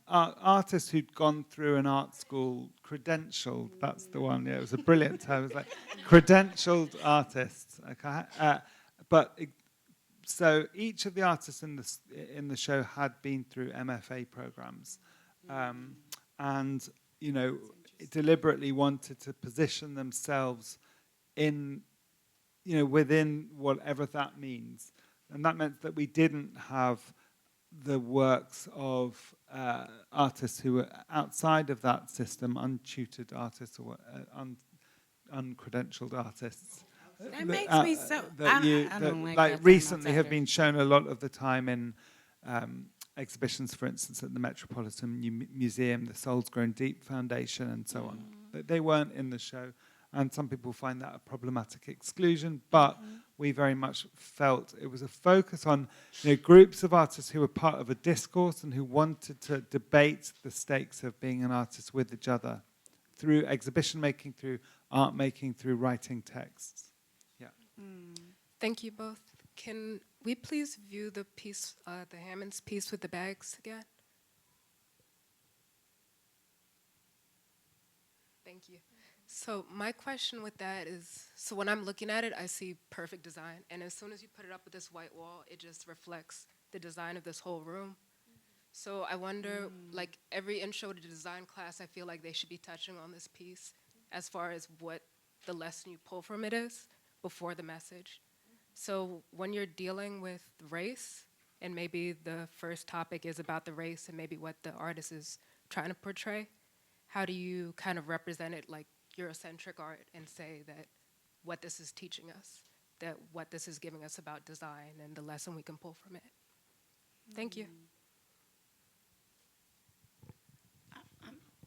artists who'd gone through an art school, credentialed, that's the one, yeah, it was a brilliant term, it was like credentialed artists. Okay? So each of the artists in the show had been through MFA programs, and deliberately wanted to position themselves in, within whatever that means. And that meant that we didn't have the works of artists who were outside of that system, untutored artists or uncredentialed artists. That makes me so. I don't like that recently term have been shown a lot of the time in exhibitions, for instance, at the Metropolitan Museum, the Souls Grown Deep Foundation, and so on. They weren't in the show. And some people find that a problematic exclusion, but we very much felt it was a focus on groups of artists who were part of a discourse and who wanted to debate the stakes of being an artist with each other through exhibition making, through art making, through writing texts. Yeah. Thank you both. Can we please view the piece, the Hammons piece with the bags again? Thank you. So my question with that is, so when I'm looking at it, I see perfect design. And as soon as you put it up with this white wall, it just reflects the design of this whole room. So I wonder, like every intro to design class, I feel like they should be touching on this piece as far as what the lesson you pull from it is before the message. So when you're dealing with race, and maybe the first topic is about the race and maybe what the artist is trying to portray, how do you kind of represent it like Eurocentric art and say that what this is teaching us, that what this is giving us about design and the lesson we can pull from it? Thank you.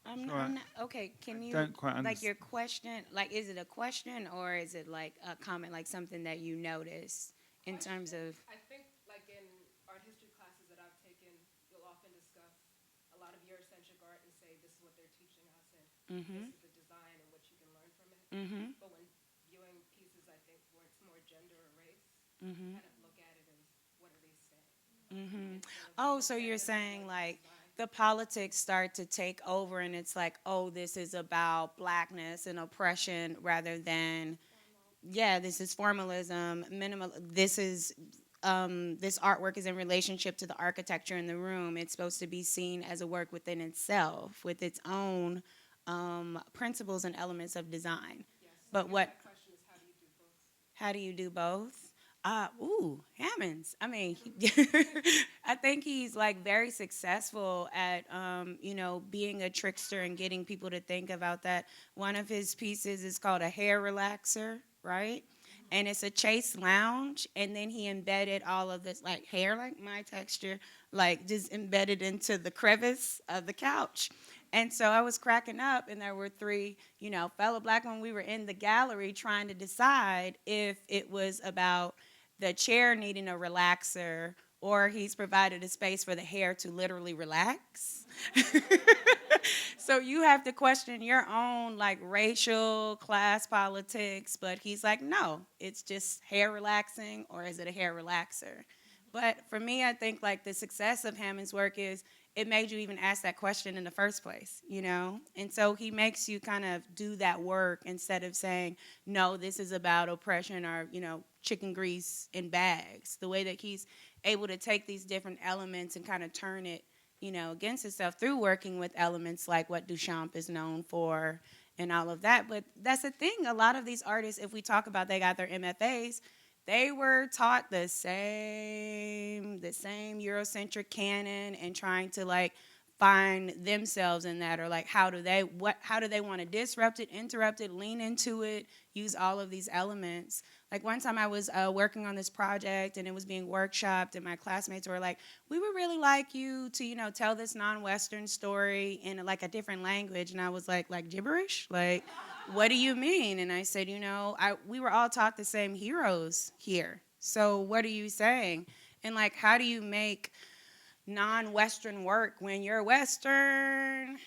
I'm not, okay, can you, Don't quite like your question, like is it a question or is it like a comment, like something that you notice in terms of? I think like in art history classes that I've taken, you'll often discuss a lot of Eurocentric art and say this is what they're teaching us and this is the design and what you can learn from it. But when viewing pieces, I think where it's more gender or race, kind of look at it as what are they saying? Oh, so you're saying like the politics start to take over and it's like, oh, this is about blackness and oppression rather than, yeah, this is formalism, minimal, this is, this artwork is in relationship to the architecture in the room. It's supposed to be seen as a work within itself, with its own principles and elements of design. Yes. But what, My question is how do you do both? how do you do both? Hammons. I mean, I think he's like very successful at, being a trickster and getting people to think about that. One of his pieces is called a hair relaxer, right? And it's a chaise lounge, and then he embedded all of this like hair, like my texture, like just embedded into the crevice of the couch. And so I was cracking up, and there were three, fellow black women. We were in the gallery trying to decide if it was about the chair needing a relaxer or he's provided a space for the hair to literally relax. So you have to question your own like racial, class politics, but he's like, no, it's just hair relaxing, or is it a hair relaxer? But for me, I think like the success of Hammond's work is it made you even ask that question in the first place, And so he makes you kind of do that work instead of saying, no, this is about oppression or, chicken grease in bags. The way that he's able to take these different elements and kind of turn it, against itself through working with elements like what Duchamp is known for and all of that. But that's the thing. A lot of these artists, if we talk about they got their MFAs, they were taught the same Eurocentric canon and trying to like find themselves in that, or like how do they want to disrupt it, interrupt it, lean into it, use all of these elements. Like one time I was working on this project and it was being workshopped, and my classmates were like, we would really like you to, you know, tell this non-Western story in like a different language. And I was like gibberish? Like, what do you mean? And I said, you know, we were all taught the same heroes here. So what are you saying? And like, how do you make non-Western work when you're Western?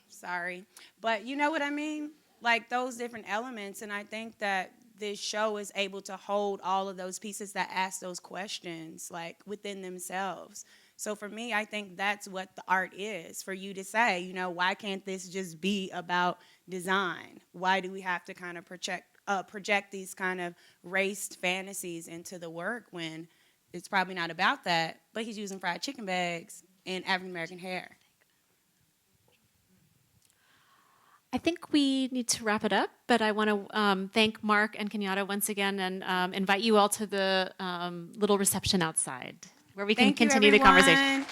Sorry. But you know what I mean? Like those different elements. And I think that this show is able to hold all of those pieces that ask those questions like within themselves. So for me, I think that's what the art is, for you to say, you know, why can't this just be about design? Why do we have to kind of project these kind of raced fantasies into the work when it's probably not about that, but he's using fried chicken bags and African-American hair? I think we need to wrap it up, but I want to thank Mark and Kenyatta once again and invite you all to the little reception outside where we can continue the conversation.